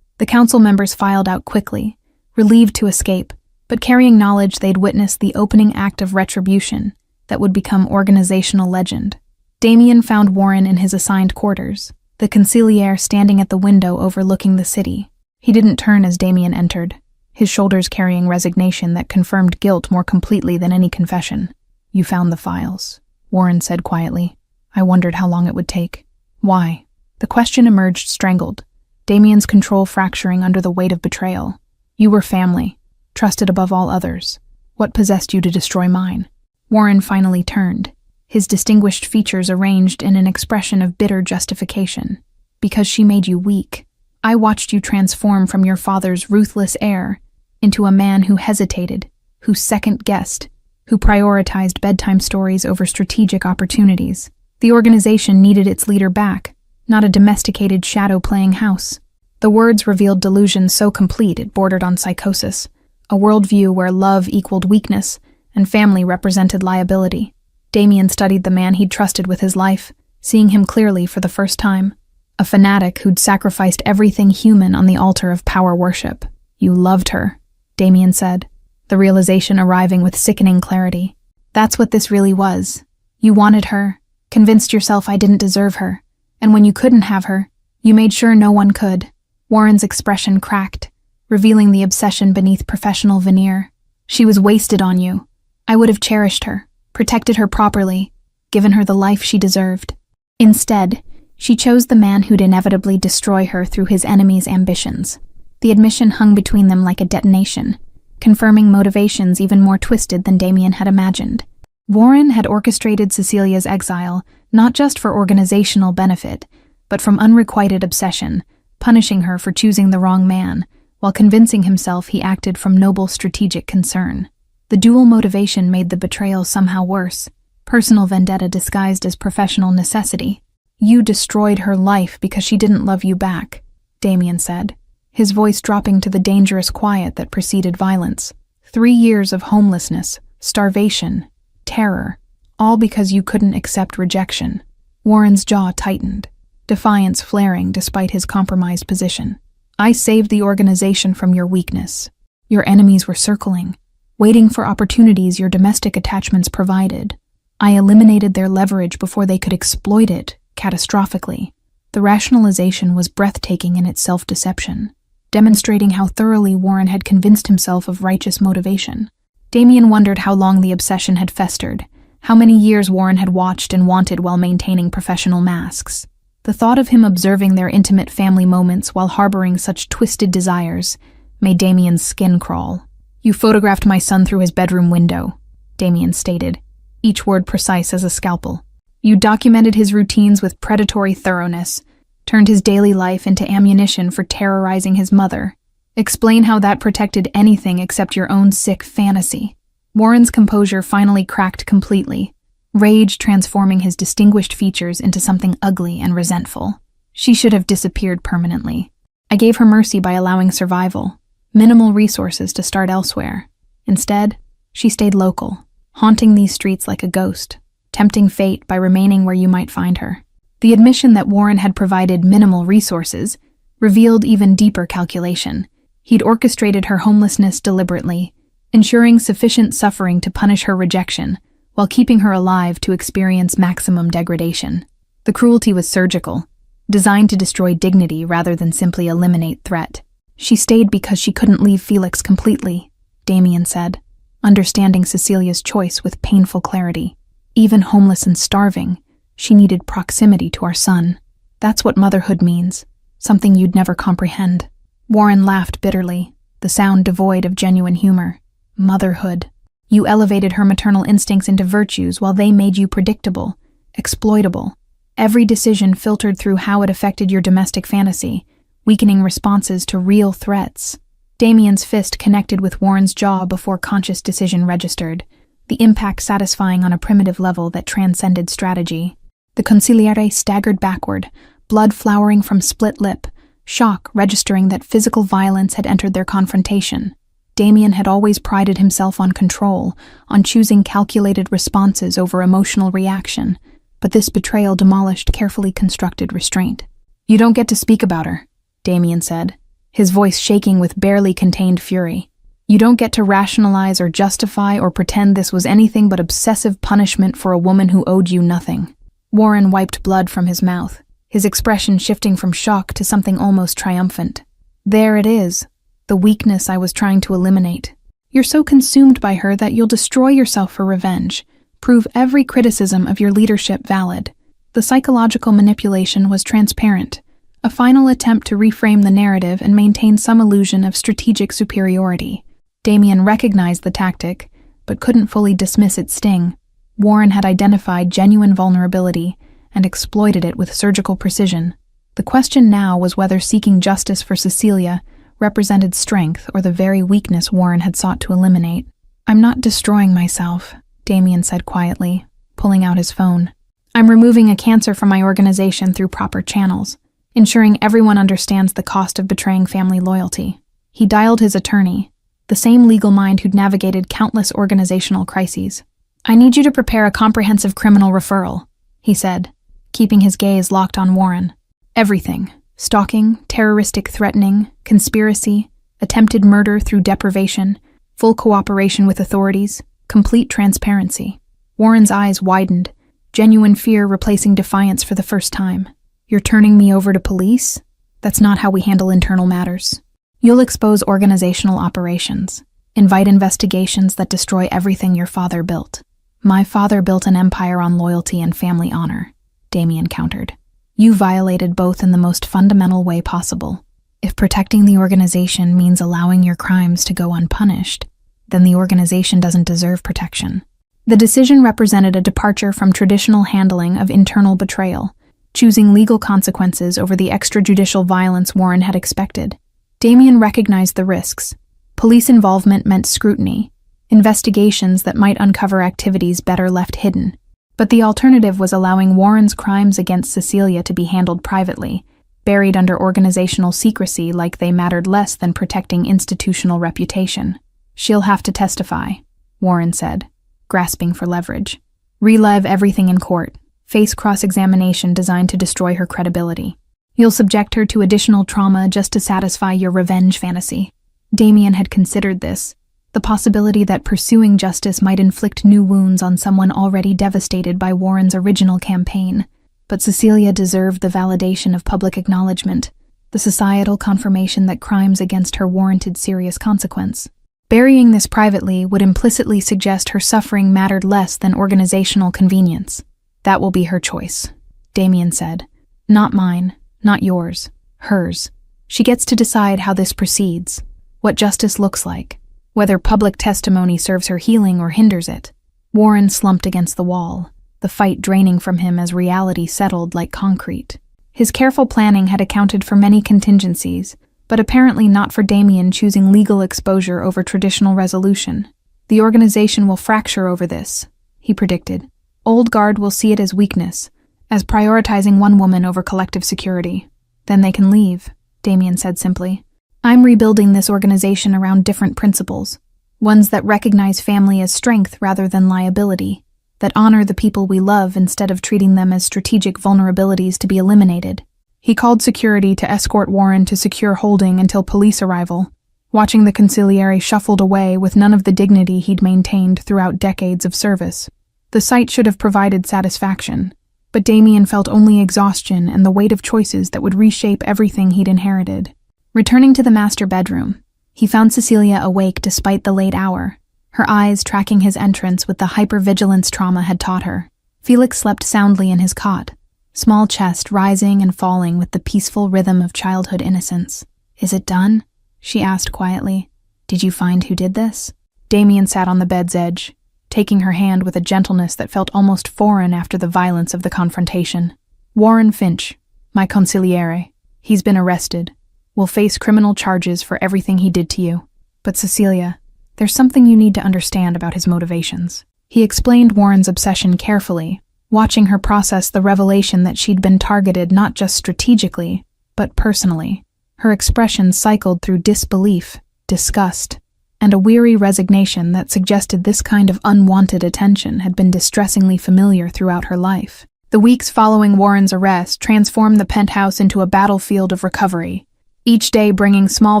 The council members filed out quickly, relieved to escape, but carrying knowledge they'd witnessed the opening act of retribution that would become organizational legend. Damien found Warren in his assigned quarters, the consigliere standing at the window overlooking the city. He didn't turn as Damien entered, his shoulders carrying resignation that confirmed guilt more completely than any confession. "You found the files," Warren said quietly. "I wondered how long it would take." "Why?" The question emerged strangled, Damien's control fracturing under the weight of betrayal. You were family, trusted above all others. What possessed you to destroy mine? Warren finally turned, his distinguished features arranged in an expression of bitter justification. Because she made you weak. I watched you transform from your father's ruthless heir into a man who hesitated, who second-guessed, who prioritized bedtime stories over strategic opportunities. The organization needed its leader back, not a domesticated shadow-playing house. The words revealed delusion so complete it bordered on psychosis, a worldview where love equaled weakness and family represented liability. Damien studied the man he'd trusted with his life, seeing him clearly for the first time. A fanatic who'd sacrificed everything human on the altar of power worship. You loved her, Damien said, the realization arriving with sickening clarity. That's what this really was. You wanted her, convinced yourself I didn't deserve her, and when you couldn't have her, you made sure no one could. Warren's expression cracked, revealing the obsession beneath professional veneer. She was wasted on you. I would have cherished her, protected her properly, given her the life she deserved. Instead, she chose the man who'd inevitably destroy her through his enemy's ambitions. The admission hung between them like a detonation, confirming motivations even more twisted than Damien had imagined. Warren had orchestrated Cecilia's exile not just for organizational benefit, but from unrequited obsession, punishing her for choosing the wrong man, while convincing himself he acted from noble strategic concern. The dual motivation made the betrayal somehow worse, personal vendetta disguised as professional necessity. You destroyed her life because she didn't love you back, Damien said, his voice dropping to the dangerous quiet that preceded violence. 3 years of homelessness, starvation, terror, all because you couldn't accept rejection. Warren's jaw tightened, defiance flaring despite his compromised position. I saved the organization from your weakness. Your enemies were circling, waiting for opportunities your domestic attachments provided. I eliminated their leverage before they could exploit it, catastrophically. The rationalization was breathtaking in its self-deception, demonstrating how thoroughly Warren had convinced himself of righteous motivation. Damien wondered how long the obsession had festered, how many years Warren had watched and wanted while maintaining professional masks. The thought of him observing their intimate family moments while harboring such twisted desires made Damien's skin crawl. You photographed my son through his bedroom window, Damien stated, each word precise as a scalpel. You documented his routines with predatory thoroughness, turned his daily life into ammunition for terrorizing his mother. Explain how that protected anything except your own sick fantasy. Warren's composure finally cracked completely, rage transforming his distinguished features into something ugly and resentful. She should have disappeared permanently. I gave her mercy by allowing survival, minimal resources to start elsewhere. Instead, she stayed local, haunting these streets like a ghost, tempting fate by remaining where you might find her. The admission that Warren had provided minimal resources revealed even deeper calculation. He'd orchestrated her homelessness deliberately, ensuring sufficient suffering to punish her rejection, while keeping her alive to experience maximum degradation. The cruelty was surgical, designed to destroy dignity rather than simply eliminate threat. She stayed because she couldn't leave Felix completely, Damien said, understanding Cecilia's choice with painful clarity. Even homeless and starving, she needed proximity to our son. That's what motherhood means, something you'd never comprehend. Warren laughed bitterly, the sound devoid of genuine humor. Motherhood. You elevated her maternal instincts into virtues while they made you predictable, exploitable. Every decision filtered through how it affected your domestic fantasy, weakening responses to real threats. Damien's fist connected with Warren's jaw before conscious decision registered, the impact satisfying on a primitive level that transcended strategy. The consigliere staggered backward, blood flowering from split lip, shock registering that physical violence had entered their confrontation. Damien had always prided himself on control, on choosing calculated responses over emotional reaction, but this betrayal demolished carefully constructed restraint. You don't get to speak about her, Damien said, his voice shaking with barely contained fury. You don't get to rationalize or justify or pretend this was anything but obsessive punishment for a woman who owed you nothing. Warren wiped blood from his mouth, his expression shifting from shock to something almost triumphant. There it is, the weakness I was trying to eliminate. You're so consumed by her that you'll destroy yourself for revenge, prove every criticism of your leadership valid. The psychological manipulation was transparent, a final attempt to reframe the narrative and maintain some illusion of strategic superiority. Damien recognized the tactic, but couldn't fully dismiss its sting. Warren had identified genuine vulnerability and exploited it with surgical precision. The question now was whether seeking justice for Cecilia represented strength or the very weakness Warren had sought to eliminate. "I'm not destroying myself," Damien said quietly, pulling out his phone. "I'm removing a cancer from my organization through proper channels, ensuring everyone understands the cost of betraying family loyalty." He dialed his attorney, the same legal mind who'd navigated countless organizational crises. "I need you to prepare a comprehensive criminal referral," he said, keeping his gaze locked on Warren. "Everything: stalking, terroristic threatening, conspiracy, attempted murder through deprivation, full cooperation with authorities, complete transparency." Warren's eyes widened, genuine fear replacing defiance for the first time. "You're turning me over to police? That's not how we handle internal matters. You'll expose organizational operations, invite investigations that destroy everything your father built." "My father built an empire on loyalty and family honor," Damien countered. "You violated both in the most fundamental way possible. If protecting the organization means allowing your crimes to go unpunished, then the organization doesn't deserve protection." The decision represented a departure from traditional handling of internal betrayal, choosing legal consequences over the extrajudicial violence Warren had expected. Damien recognized the risks. Police involvement meant scrutiny, investigations that might uncover activities better left hidden. But the alternative was allowing Warren's crimes against Cecilia to be handled privately, buried under organizational secrecy like they mattered less than protecting institutional reputation. "She'll have to testify," Warren said, grasping for leverage. "Relive everything in court, face cross-examination designed to destroy her credibility. You'll subject her to additional trauma just to satisfy your revenge fantasy." Damien had considered this, the possibility that pursuing justice might inflict new wounds on someone already devastated by Warren's original campaign. But Cecilia deserved the validation of public acknowledgement, the societal confirmation that crimes against her warranted serious consequence. Burying this privately would implicitly suggest her suffering mattered less than organizational convenience. "That will be her choice," Damien said. "Not mine, not yours, hers. She gets to decide how this proceeds, what justice looks like, whether public testimony serves her healing or hinders it." Warren slumped against the wall, the fight draining from him as reality settled like concrete. His careful planning had accounted for many contingencies, but apparently not for Damien choosing legal exposure over traditional resolution. "The organization will fracture over this," he predicted. "Old guard will see it as weakness, as prioritizing one woman over collective security. Then they can leave," Damien said simply. "I'm rebuilding this organization around different principles, ones that recognize family as strength rather than liability, that honor the people we love instead of treating them as strategic vulnerabilities to be eliminated." He called security to escort Warren to secure holding until police arrival, watching the consigliere shuffled away with none of the dignity he'd maintained throughout decades of service. The sight should have provided satisfaction, but Damien felt only exhaustion and the weight of choices that would reshape everything he'd inherited. Returning to the master bedroom, he found Cecilia awake despite the late hour, her eyes tracking his entrance with the hypervigilance trauma had taught her. Felix slept soundly in his cot, small chest rising and falling with the peaceful rhythm of childhood innocence. "Is it done?" she asked quietly. "Did you find who did this?" Damien sat on the bed's edge, taking her hand with a gentleness that felt almost foreign after the violence of the confrontation. "Warren Finch, my consigliere. He's been arrested. Will face criminal charges for everything he did to you. But Cecilia, there's something you need to understand about his motivations." He explained Warren's obsession carefully, watching her process the revelation that she'd been targeted not just strategically, but personally. Her expression cycled through disbelief, disgust, and a weary resignation that suggested this kind of unwanted attention had been distressingly familiar throughout her life. The weeks following Warren's arrest transformed the penthouse into a battlefield of recovery, each day bringing small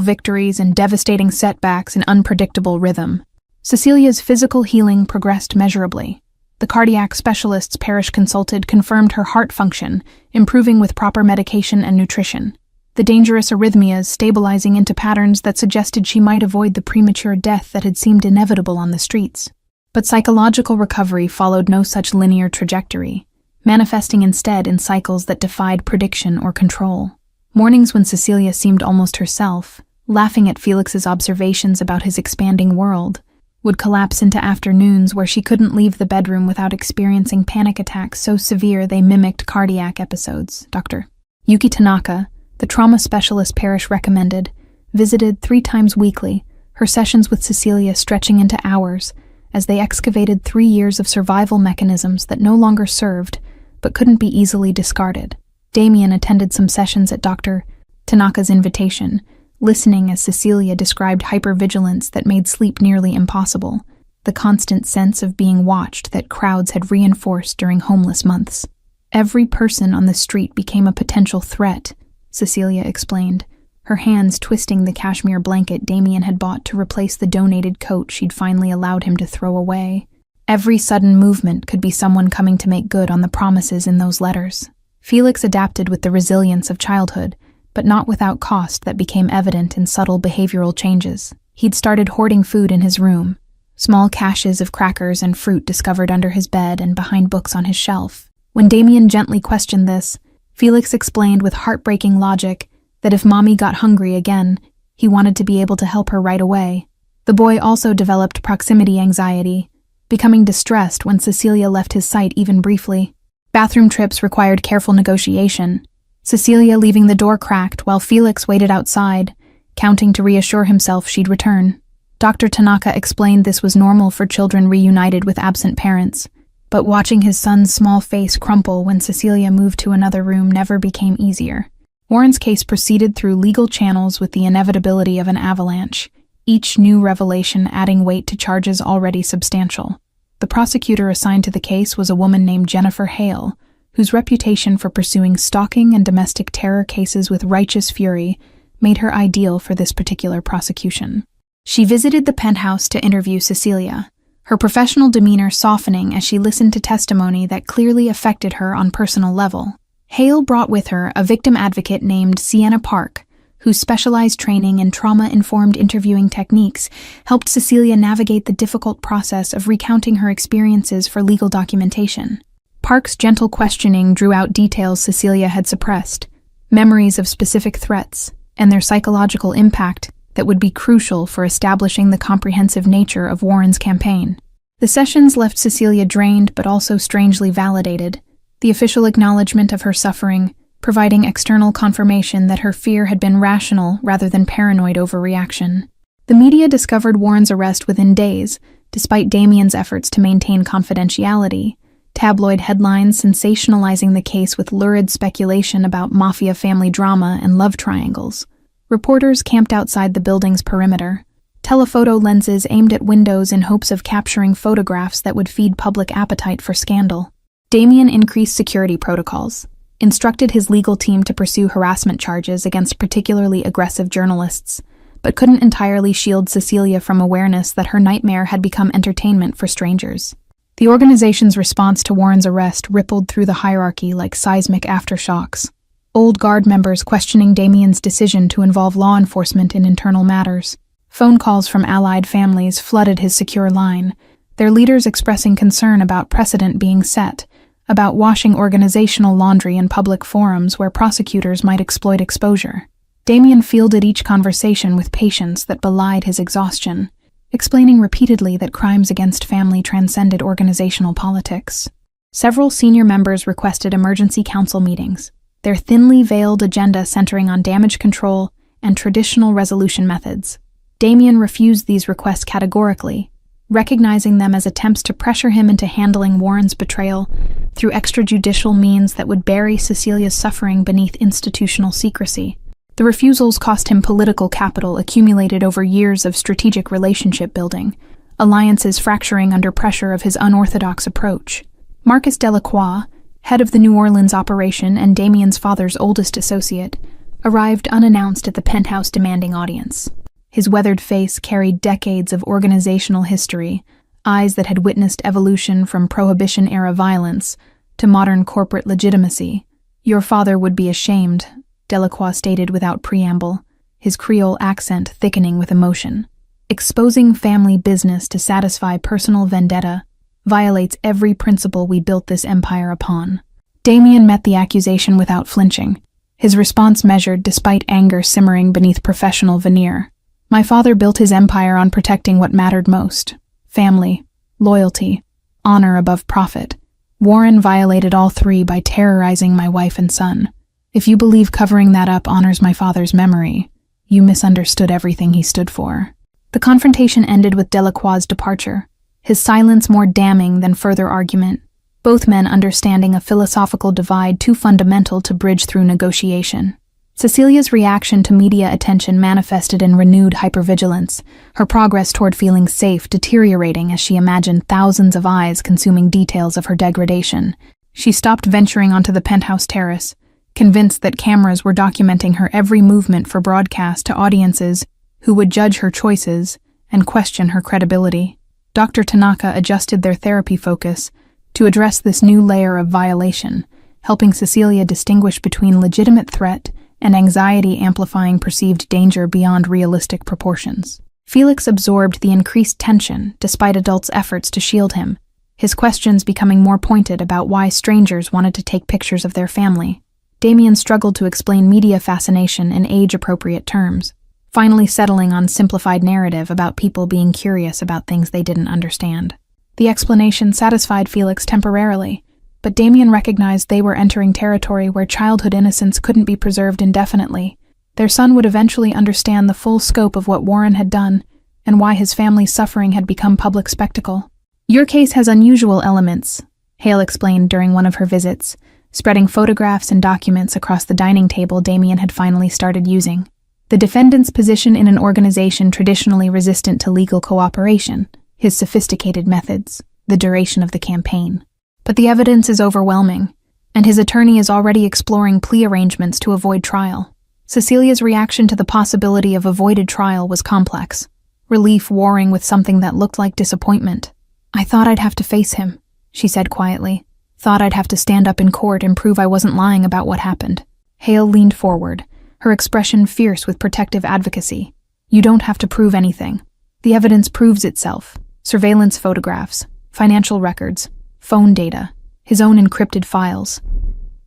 victories and devastating setbacks in unpredictable rhythm. Cecilia's physical healing progressed measurably. The cardiac specialists Parrish consulted confirmed her heart function, improving with proper medication and nutrition. The dangerous arrhythmias stabilizing into patterns that suggested she might avoid the premature death that had seemed inevitable on the streets. But psychological recovery followed no such linear trajectory. manifesting instead in cycles that defied prediction or control. Mornings when Cecilia seemed almost herself, laughing at Felix's observations about his expanding world, would collapse into afternoons where she couldn't leave the bedroom without experiencing panic attacks so severe they mimicked cardiac episodes. Dr. Yuki Tanaka, the trauma specialist Parrish recommended, visited 3 times weekly, her sessions with Cecilia stretching into hours, as they excavated 3 years of survival mechanisms that no longer served but couldn't be easily discarded. Damien attended some sessions at Dr. Tanaka's invitation, listening as Cecilia described hypervigilance that made sleep nearly impossible, the constant sense of being watched that crowds had reinforced during homeless months. Every person on the street became a potential threat, Cecilia explained, her hands twisting the cashmere blanket Damien had bought to replace the donated coat she'd finally allowed him to throw away. Every sudden movement could be someone coming to make good on the promises in those letters. Felix adapted with the resilience of childhood, but not without cost that became evident in subtle behavioral changes. He'd started hoarding food in his room, small caches of crackers and fruit discovered under his bed and behind books on his shelf. When Damien gently questioned this, Felix explained with heartbreaking logic that if Mommy got hungry again, he wanted to be able to help her right away. The boy also developed proximity anxiety, becoming distressed when Cecilia left his sight even briefly. Bathroom trips required careful negotiation, Cecilia leaving the door cracked while Felix waited outside, counting to reassure himself she'd return. Dr. Tanaka explained this was normal for children reunited with absent parents, but watching his son's small face crumple when Cecilia moved to another room never became easier. Warren's case proceeded through legal channels with the inevitability of an avalanche, each new revelation adding weight to charges already substantial. The prosecutor assigned to the case was a woman named Jennifer Hale, whose reputation for pursuing stalking and domestic terror cases with righteous fury made her ideal for this particular prosecution. She visited the penthouse to interview Cecilia, her professional demeanor softening as she listened to testimony that clearly affected her on personal level. Hale brought with her a victim advocate named Sienna Park, whose specialized training in trauma-informed interviewing techniques helped Cecilia navigate the difficult process of recounting her experiences for legal documentation. Park's gentle questioning drew out details Cecilia had suppressed, memories of specific threats, and their psychological impact that would be crucial for establishing the comprehensive nature of Warren's campaign. The sessions left Cecilia drained but also strangely validated, the official acknowledgement of her suffering, providing external confirmation that her fear had been rational rather than paranoid overreaction. The media discovered Warren's arrest within days, despite Damien's efforts to maintain confidentiality, tabloid headlines sensationalizing the case with lurid speculation about mafia family drama and love triangles. Reporters camped outside the building's perimeter, telephoto lenses aimed at windows in hopes of capturing photographs that would feed public appetite for scandal. Damien increased security protocols, instructed his legal team to pursue harassment charges against particularly aggressive journalists, but couldn't entirely shield Cecilia from awareness that her nightmare had become entertainment for strangers. The organization's response to Warren's arrest rippled through the hierarchy like seismic aftershocks. Old guard members questioning Damien's decision to involve law enforcement in internal matters. Phone calls from allied families flooded his secure line, their leaders expressing concern about precedent being set, about washing organizational laundry in public forums where prosecutors might exploit exposure. Damien fielded each conversation with patience that belied his exhaustion, explaining repeatedly that crimes against family transcended organizational politics. Several senior members requested emergency council meetings, their thinly veiled agenda centering on damage control and traditional resolution methods. Damien refused these requests categorically, recognizing them as attempts to pressure him into handling Warren's betrayal through extrajudicial means that would bury Cecilia's suffering beneath institutional secrecy. The refusals cost him political capital accumulated over years of strategic relationship building, alliances fracturing under pressure of his unorthodox approach. Marcus Delacroix, head of the New Orleans operation and Damien's father's oldest associate, arrived unannounced at the penthouse demanding audience. His weathered face carried decades of organizational history, eyes that had witnessed evolution from Prohibition-era violence to modern corporate legitimacy. "Your father would be ashamed," Delacroix stated without preamble, his Creole accent thickening with emotion. "Exposing family business to satisfy personal vendetta violates every principle we built this empire upon." Damien met the accusation without flinching, his response measured despite anger simmering beneath professional veneer. My father built his empire on protecting what mattered most: family, loyalty, honor above profit. Warren violated all three by terrorizing my wife and son. If you believe covering that up honors my father's memory, you misunderstood everything he stood for. The confrontation ended with Delacroix's departure, his silence more damning than further argument, both men understanding a philosophical divide too fundamental to bridge through negotiation. Cecilia's reaction to media attention manifested in renewed hypervigilance, her progress toward feeling safe deteriorating as she imagined thousands of eyes consuming details of her degradation. She stopped venturing onto the penthouse terrace, convinced that cameras were documenting her every movement for broadcast to audiences who would judge her choices and question her credibility. Dr. Tanaka adjusted their therapy focus to address this new layer of violation, helping Cecilia distinguish between legitimate threat and anxiety-amplifying perceived danger beyond realistic proportions. Felix absorbed the increased tension despite adults' efforts to shield him, his questions becoming more pointed about why strangers wanted to take pictures of their family. Damien struggled to explain media fascination in age-appropriate terms, finally settling on simplified narrative about people being curious about things they didn't understand. The explanation satisfied Felix temporarily, but Damien recognized they were entering territory where childhood innocence couldn't be preserved indefinitely. Their son would eventually understand the full scope of what Warren had done and why his family's suffering had become public spectacle. Your case has unusual elements, Hale explained during one of her visits, spreading photographs and documents across the dining table Damien had finally started using. The defendant's position in an organization traditionally resistant to legal cooperation, his sophisticated methods, the duration of the campaign. But the evidence is overwhelming, and his attorney is already exploring plea arrangements to avoid trial. Cecilia's reaction to the possibility of avoided trial was complex, relief warring with something that looked like disappointment. I thought I'd have to face him, she said quietly. Thought I'd have to stand up in court and prove I wasn't lying about what happened. Hale leaned forward, her expression fierce with protective advocacy. You don't have to prove anything. The evidence proves itself. Surveillance photographs, financial records, phone data, his own encrypted files.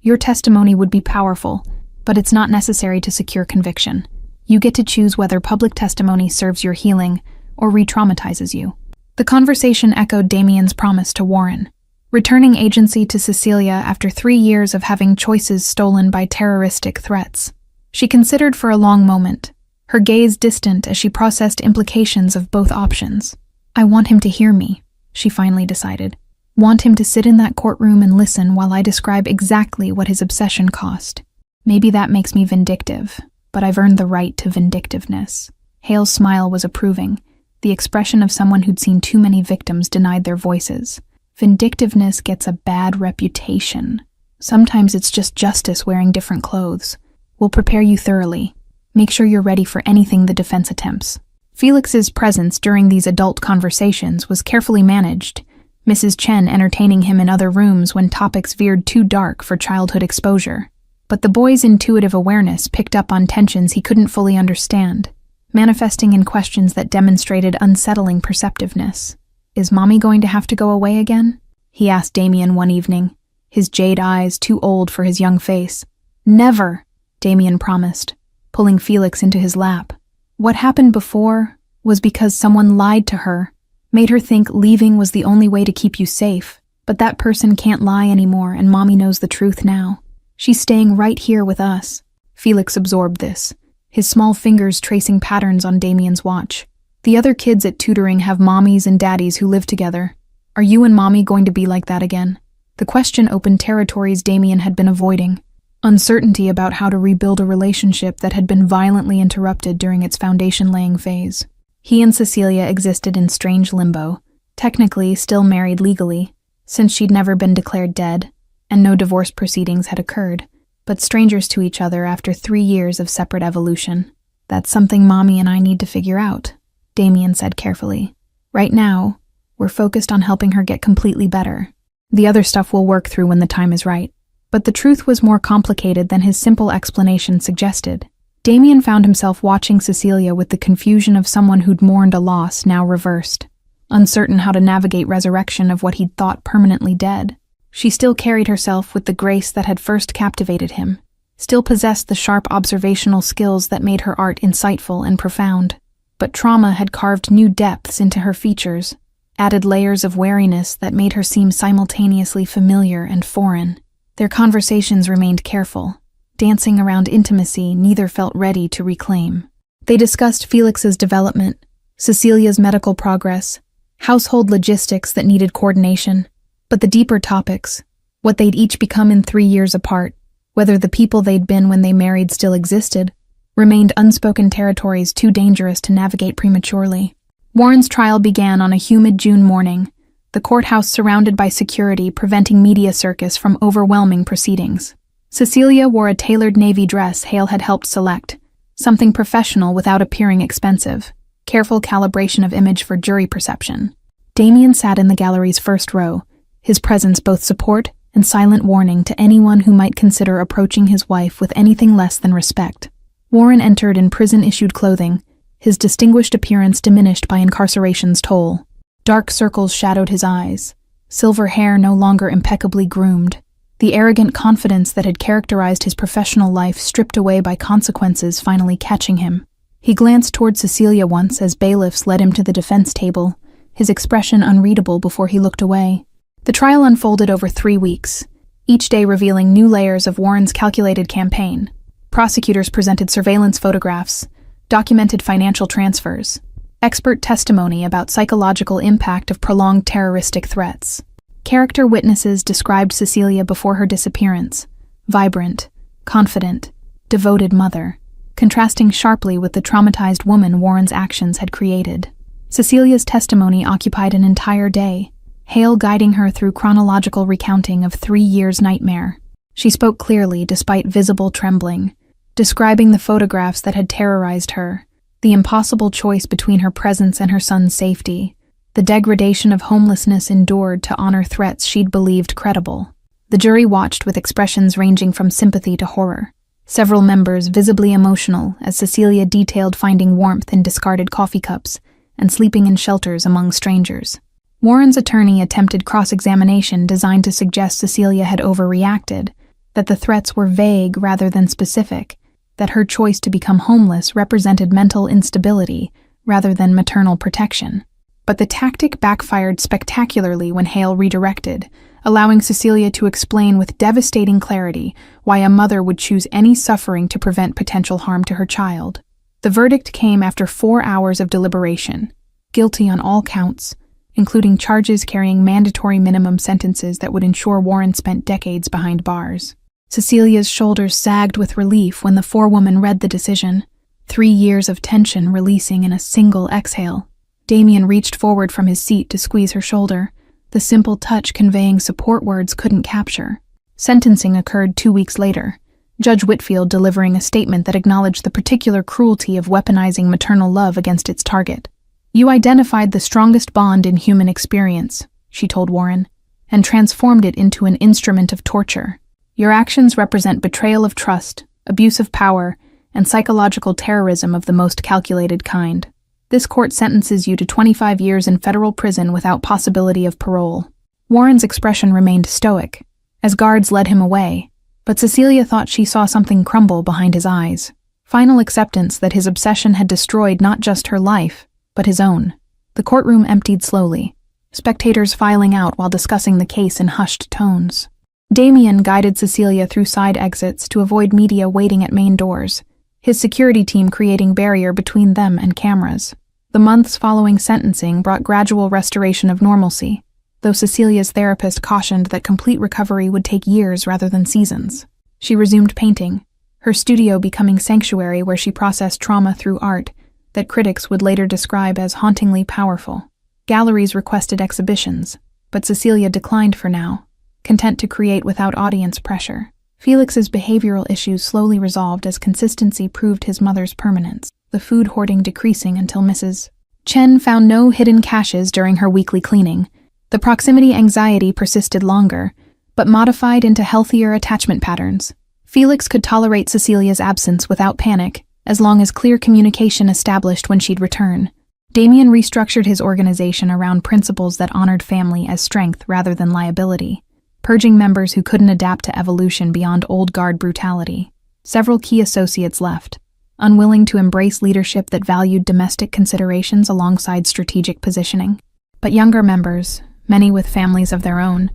Your testimony would be powerful, but it's not necessary to secure conviction. You get to choose whether public testimony serves your healing or re-traumatizes you. The conversation echoed Damien's promise to Warren, returning agency to Cecilia after 3 years of having choices stolen by terroristic threats. She considered for a long moment, her gaze distant as she processed implications of both options. I want him to hear me, she finally decided. Want him to sit in that courtroom and listen while I describe exactly what his obsession cost. Maybe that makes me vindictive, but I've earned the right to vindictiveness. Hale's smile was approving, the expression of someone who'd seen too many victims denied their voices. Vindictiveness gets a bad reputation. Sometimes it's just justice wearing different clothes. We'll prepare you thoroughly. Make sure you're ready for anything the defense attempts. Felix's presence during these adult conversations was carefully managed, Mrs. Chen entertaining him in other rooms when topics veered too dark for childhood exposure. But the boy's intuitive awareness picked up on tensions he couldn't fully understand, manifesting in questions that demonstrated unsettling perceptiveness. Is Mommy going to have to go away again? He asked Damien one evening, his jade eyes too old for his young face. Never, Damien promised, pulling Felix into his lap. What happened before was because someone lied to her, made her think leaving was the only way to keep you safe. But that person can't lie anymore, and Mommy knows the truth now. She's staying right here with us. Felix absorbed this, his small fingers tracing patterns on Damien's watch. The other kids at tutoring have mommies and daddies who live together. Are you and Mommy going to be like that again? The question opened territories Damien had been avoiding. Uncertainty about how to rebuild a relationship that had been violently interrupted during its foundation-laying phase. He and Cecilia existed in strange limbo, technically still married legally, since she'd never been declared dead, and no divorce proceedings had occurred, but strangers to each other after 3 years of separate evolution. That's something Mommy and I need to figure out, Damien said carefully. Right now, we're focused on helping her get completely better. The other stuff we'll work through when the time is right. But the truth was more complicated than his simple explanation suggested. Damien found himself watching Cecilia with the confusion of someone who'd mourned a loss now reversed, uncertain how to navigate resurrection of what he'd thought permanently dead. She still carried herself with the grace that had first captivated him, still possessed the sharp observational skills that made her art insightful and profound. But trauma had carved new depths into her features, added layers of wariness that made her seem simultaneously familiar and foreign. Their conversations remained careful, dancing around intimacy neither felt ready to reclaim. They discussed Felix's development, Cecilia's medical progress, household logistics that needed coordination, but the deeper topics, what they'd each become in 3 years apart, whether the people they'd been when they married still existed, remained unspoken territories too dangerous to navigate prematurely. Warren's trial began on a humid June morning, the courthouse surrounded by security preventing media circus from overwhelming proceedings. Cecilia wore a tailored navy dress Hale had helped select, something professional without appearing expensive, careful calibration of image for jury perception. Damien sat in the gallery's first row, his presence both support and silent warning to anyone who might consider approaching his wife with anything less than respect. Warren entered in prison-issued clothing, his distinguished appearance diminished by incarceration's toll. Dark circles shadowed his eyes, silver hair no longer impeccably groomed, the arrogant confidence that had characterized his professional life stripped away by consequences finally catching him. He glanced toward Cecilia once as bailiffs led him to the defense table, his expression unreadable before he looked away. The trial unfolded over 3 weeks, each day revealing new layers of Warren's calculated campaign. Prosecutors presented surveillance photographs, documented financial transfers, expert testimony about psychological impact of prolonged terroristic threats. Character witnesses described Cecilia before her disappearance, vibrant, confident, devoted mother, contrasting sharply with the traumatized woman Warren's actions had created. Cecilia's testimony occupied an entire day, Hale guiding her through chronological recounting of 3 years' nightmare. She spoke clearly despite visible trembling, describing the photographs that had terrorized her, the impossible choice between her presence and her son's safety, the degradation of homelessness endured to honor threats she'd believed credible. The jury watched with expressions ranging from sympathy to horror, several members visibly emotional as Cecilia detailed finding warmth in discarded coffee cups and sleeping in shelters among strangers. Warren's attorney attempted cross-examination designed to suggest Cecilia had overreacted, that the threats were vague rather than specific, that her choice to become homeless represented mental instability rather than maternal protection. But the tactic backfired spectacularly when Hale redirected, allowing Cecilia to explain with devastating clarity why a mother would choose any suffering to prevent potential harm to her child. The verdict came after 4 hours of deliberation, guilty on all counts, including charges carrying mandatory minimum sentences that would ensure Warren spent decades behind bars. Cecilia's shoulders sagged with relief when the forewoman read the decision, 3 years of tension releasing in a single exhale. Damien reached forward from his seat to squeeze her shoulder, the simple touch conveying support words couldn't capture. Sentencing occurred 2 weeks later, Judge Whitfield delivering a statement that acknowledged the particular cruelty of weaponizing maternal love against its target. "You identified the strongest bond in human experience," she told Warren, "and transformed it into an instrument of torture. Your actions represent betrayal of trust, abuse of power, and psychological terrorism of the most calculated kind. This court sentences you to 25 years in federal prison without possibility of parole." Warren's expression remained stoic, as guards led him away, but Cecilia thought she saw something crumble behind his eyes. Final acceptance that his obsession had destroyed not just her life, but his own. The courtroom emptied slowly, spectators filing out while discussing the case in hushed tones. Damien guided Cecilia through side exits to avoid media waiting at main doors, his security team creating barrier between them and cameras. The months following sentencing brought gradual restoration of normalcy, though Cecilia's therapist cautioned that complete recovery would take years rather than seasons. She resumed painting, her studio becoming sanctuary where she processed trauma through art that critics would later describe as hauntingly powerful. Galleries requested exhibitions, but Cecilia declined for now, content to create without audience pressure. Felix's behavioral issues slowly resolved as consistency proved his mother's permanence, the food hoarding decreasing until Mrs. Chen found no hidden caches during her weekly cleaning. The proximity anxiety persisted longer, but modified into healthier attachment patterns. Felix could tolerate Cecilia's absence without panic, as long as clear communication established when she'd return. Damien restructured his organization around principles that honored family as strength rather than liability. purging members who couldn't adapt to evolution beyond old guard brutality. Several key associates left, unwilling to embrace leadership that valued domestic considerations alongside strategic positioning. But younger members, many with families of their own,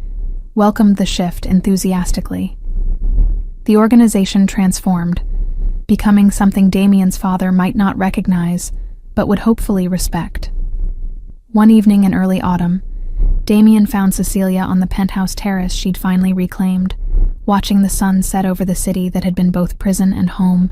welcomed the shift enthusiastically. The organization transformed, becoming something Damien's father might not recognize, but would hopefully respect. One evening in early autumn, Damien found Cecilia on the penthouse terrace she'd finally reclaimed, watching the sun set over the city that had been both prison and home.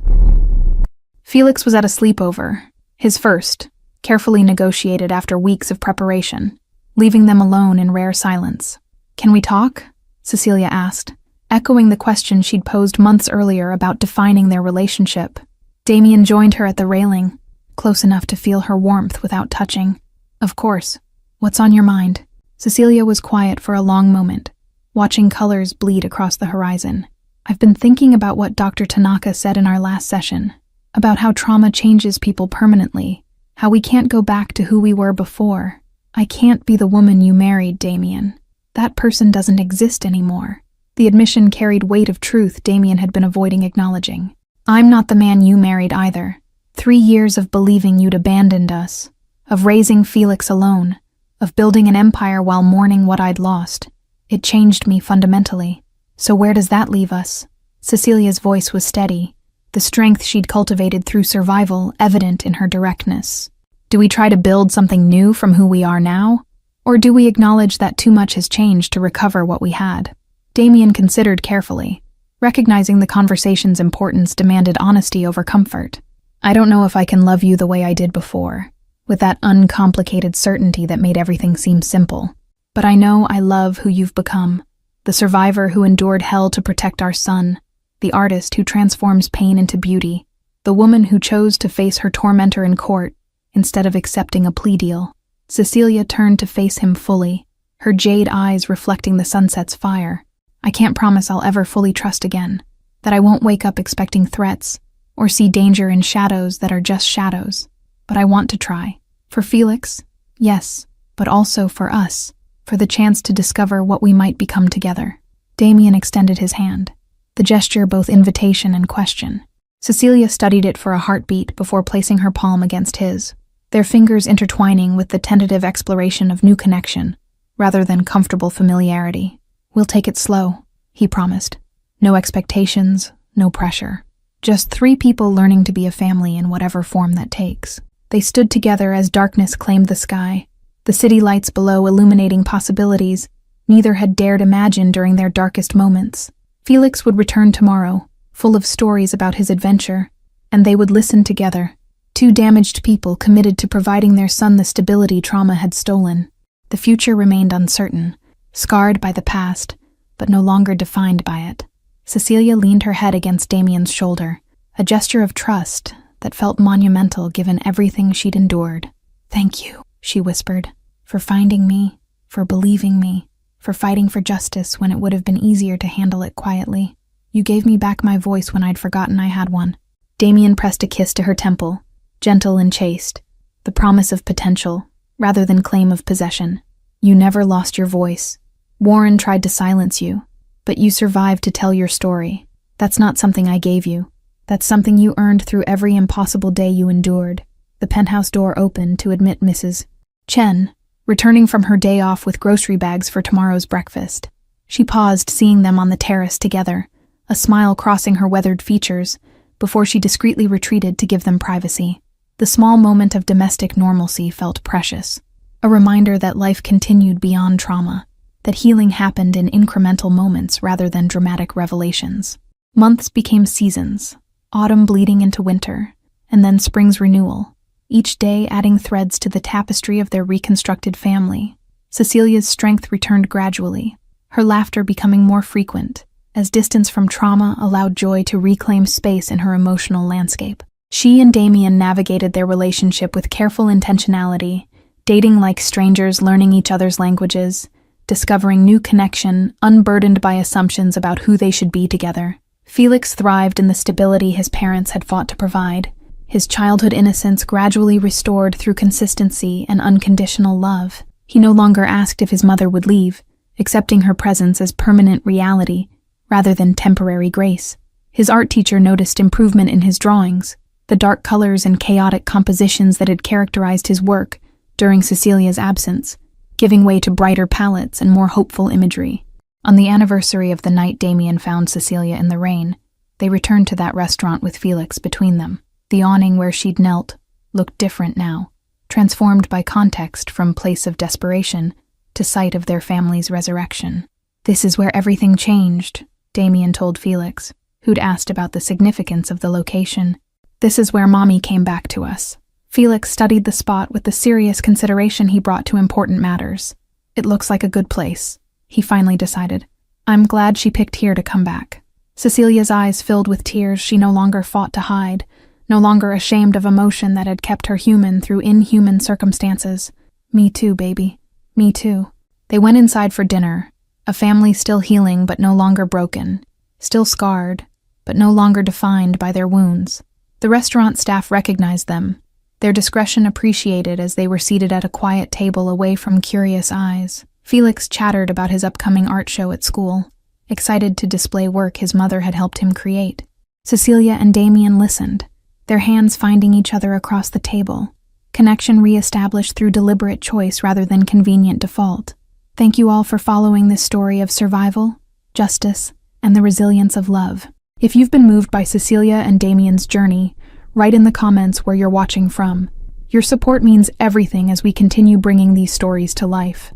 Felix was at a sleepover, his first, carefully negotiated after weeks of preparation, leaving them alone in rare silence. "Can we talk?" Cecilia asked, echoing the question she'd posed months earlier about defining their relationship. Damien joined her at the railing, close enough to feel her warmth without touching. "Of course. What's on your mind?" Cecilia was quiet for a long moment, watching colors bleed across the horizon. "I've been thinking about what Dr. Tanaka said in our last session, about how trauma changes people permanently, how we can't go back to who we were before. I can't be the woman you married, Damien. That person doesn't exist anymore." The admission carried weight of truth Damien had been avoiding acknowledging. "I'm not the man you married either. 3 years of believing you'd abandoned us, of raising Felix alone, of building an empire while mourning what I'd lost. It changed me fundamentally. So where does that leave us?" Cecilia's voice was steady, the strength she'd cultivated through survival evident in her directness. "Do we try to build something new from who we are now? Or do we acknowledge that too much has changed to recover what we had?" Damien considered carefully, recognizing the conversation's importance demanded honesty over comfort. "I don't know if I can love you the way I did before, with that uncomplicated certainty that made everything seem simple. But I know I love who you've become, the survivor who endured hell to protect our son, the artist who transforms pain into beauty, the woman who chose to face her tormentor in court instead of accepting a plea deal." Cecilia turned to face him fully, her jade eyes reflecting the sunset's fire. "I can't promise I'll ever fully trust again, that I won't wake up expecting threats, or see danger in shadows that are just shadows. But I want to try. For Felix, yes, but also for us, for the chance to discover what we might become together." Damien extended his hand, the gesture both invitation and question. Cecilia studied it for a heartbeat before placing her palm against his, their fingers intertwining with the tentative exploration of new connection, rather than comfortable familiarity. "We'll take it slow," he promised. "No expectations, no pressure. Just 3 people learning to be a family in whatever form that takes." They stood together as darkness claimed the sky, the city lights below illuminating possibilities neither had dared imagine during their darkest moments. Felix would return tomorrow, full of stories about his adventure, and they would listen together, 2 damaged people committed to providing their son the stability trauma had stolen. The future remained uncertain, scarred by the past, but no longer defined by it. Cecilia leaned her head against Damien's shoulder, a gesture of trust that felt monumental given everything she'd endured. "Thank you," she whispered, "for finding me, for believing me, for fighting for justice when it would have been easier to handle it quietly. You gave me back my voice when I'd forgotten I had one." Damien pressed a kiss to her temple, gentle and chaste, the promise of potential, rather than claim of possession. "You never lost your voice. Warren tried to silence you, but you survived to tell your story. That's not something I gave you. That's something you earned through every impossible day you endured." The penthouse door opened to admit Mrs. Chen, returning from her day off with grocery bags for tomorrow's breakfast. She paused, seeing them on the terrace together, a smile crossing her weathered features, before she discreetly retreated to give them privacy. The small moment of domestic normalcy felt precious, a reminder that life continued beyond trauma, that healing happened in incremental moments rather than dramatic revelations. Months became seasons, autumn bleeding into winter, and then spring's renewal, each day adding threads to the tapestry of their reconstructed family. Cecilia's strength returned gradually, her laughter becoming more frequent, as distance from trauma allowed joy to reclaim space in her emotional landscape. She and Damien navigated their relationship with careful intentionality, dating like strangers, learning each other's languages, discovering new connection, unburdened by assumptions about who they should be together. Felix thrived in the stability his parents had fought to provide, his childhood innocence gradually restored through consistency and unconditional love. He no longer asked if his mother would leave, accepting her presence as permanent reality rather than temporary grace. His art teacher noticed improvement in his drawings, the dark colors and chaotic compositions that had characterized his work during Cecilia's absence, giving way to brighter palettes and more hopeful imagery. On the anniversary of the night Damien found Cecilia in the rain, they returned to that restaurant with Felix between them. The awning where she'd knelt looked different now, transformed by context from place of desperation to site of their family's resurrection. "This is where everything changed," Damien told Felix, who'd asked about the significance of the location. "This is where Mommy came back to us." Felix studied the spot with the serious consideration he brought to important matters. "It looks like a good place," he finally decided. "I'm glad she picked here to come back." Cecilia's eyes filled with tears she no longer fought to hide, no longer ashamed of emotion that had kept her human through inhuman circumstances. "Me too, baby. Me too." They went inside for dinner, a family still healing but no longer broken, still scarred, but no longer defined by their wounds. The restaurant staff recognized them, their discretion appreciated as they were seated at a quiet table away from curious eyes. Felix chattered about his upcoming art show at school, excited to display work his mother had helped him create. Cecilia and Damien listened, their hands finding each other across the table, connection re-established through deliberate choice rather than convenient default. Thank you all for following this story of survival, justice, and the resilience of love. If you've been moved by Cecilia and Damien's journey, write in the comments where you're watching from. Your support means everything as we continue bringing these stories to life.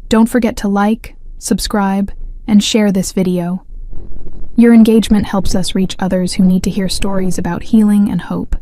Don't forget to like, subscribe, and share this video. Your engagement helps us reach others who need to hear stories about healing and hope.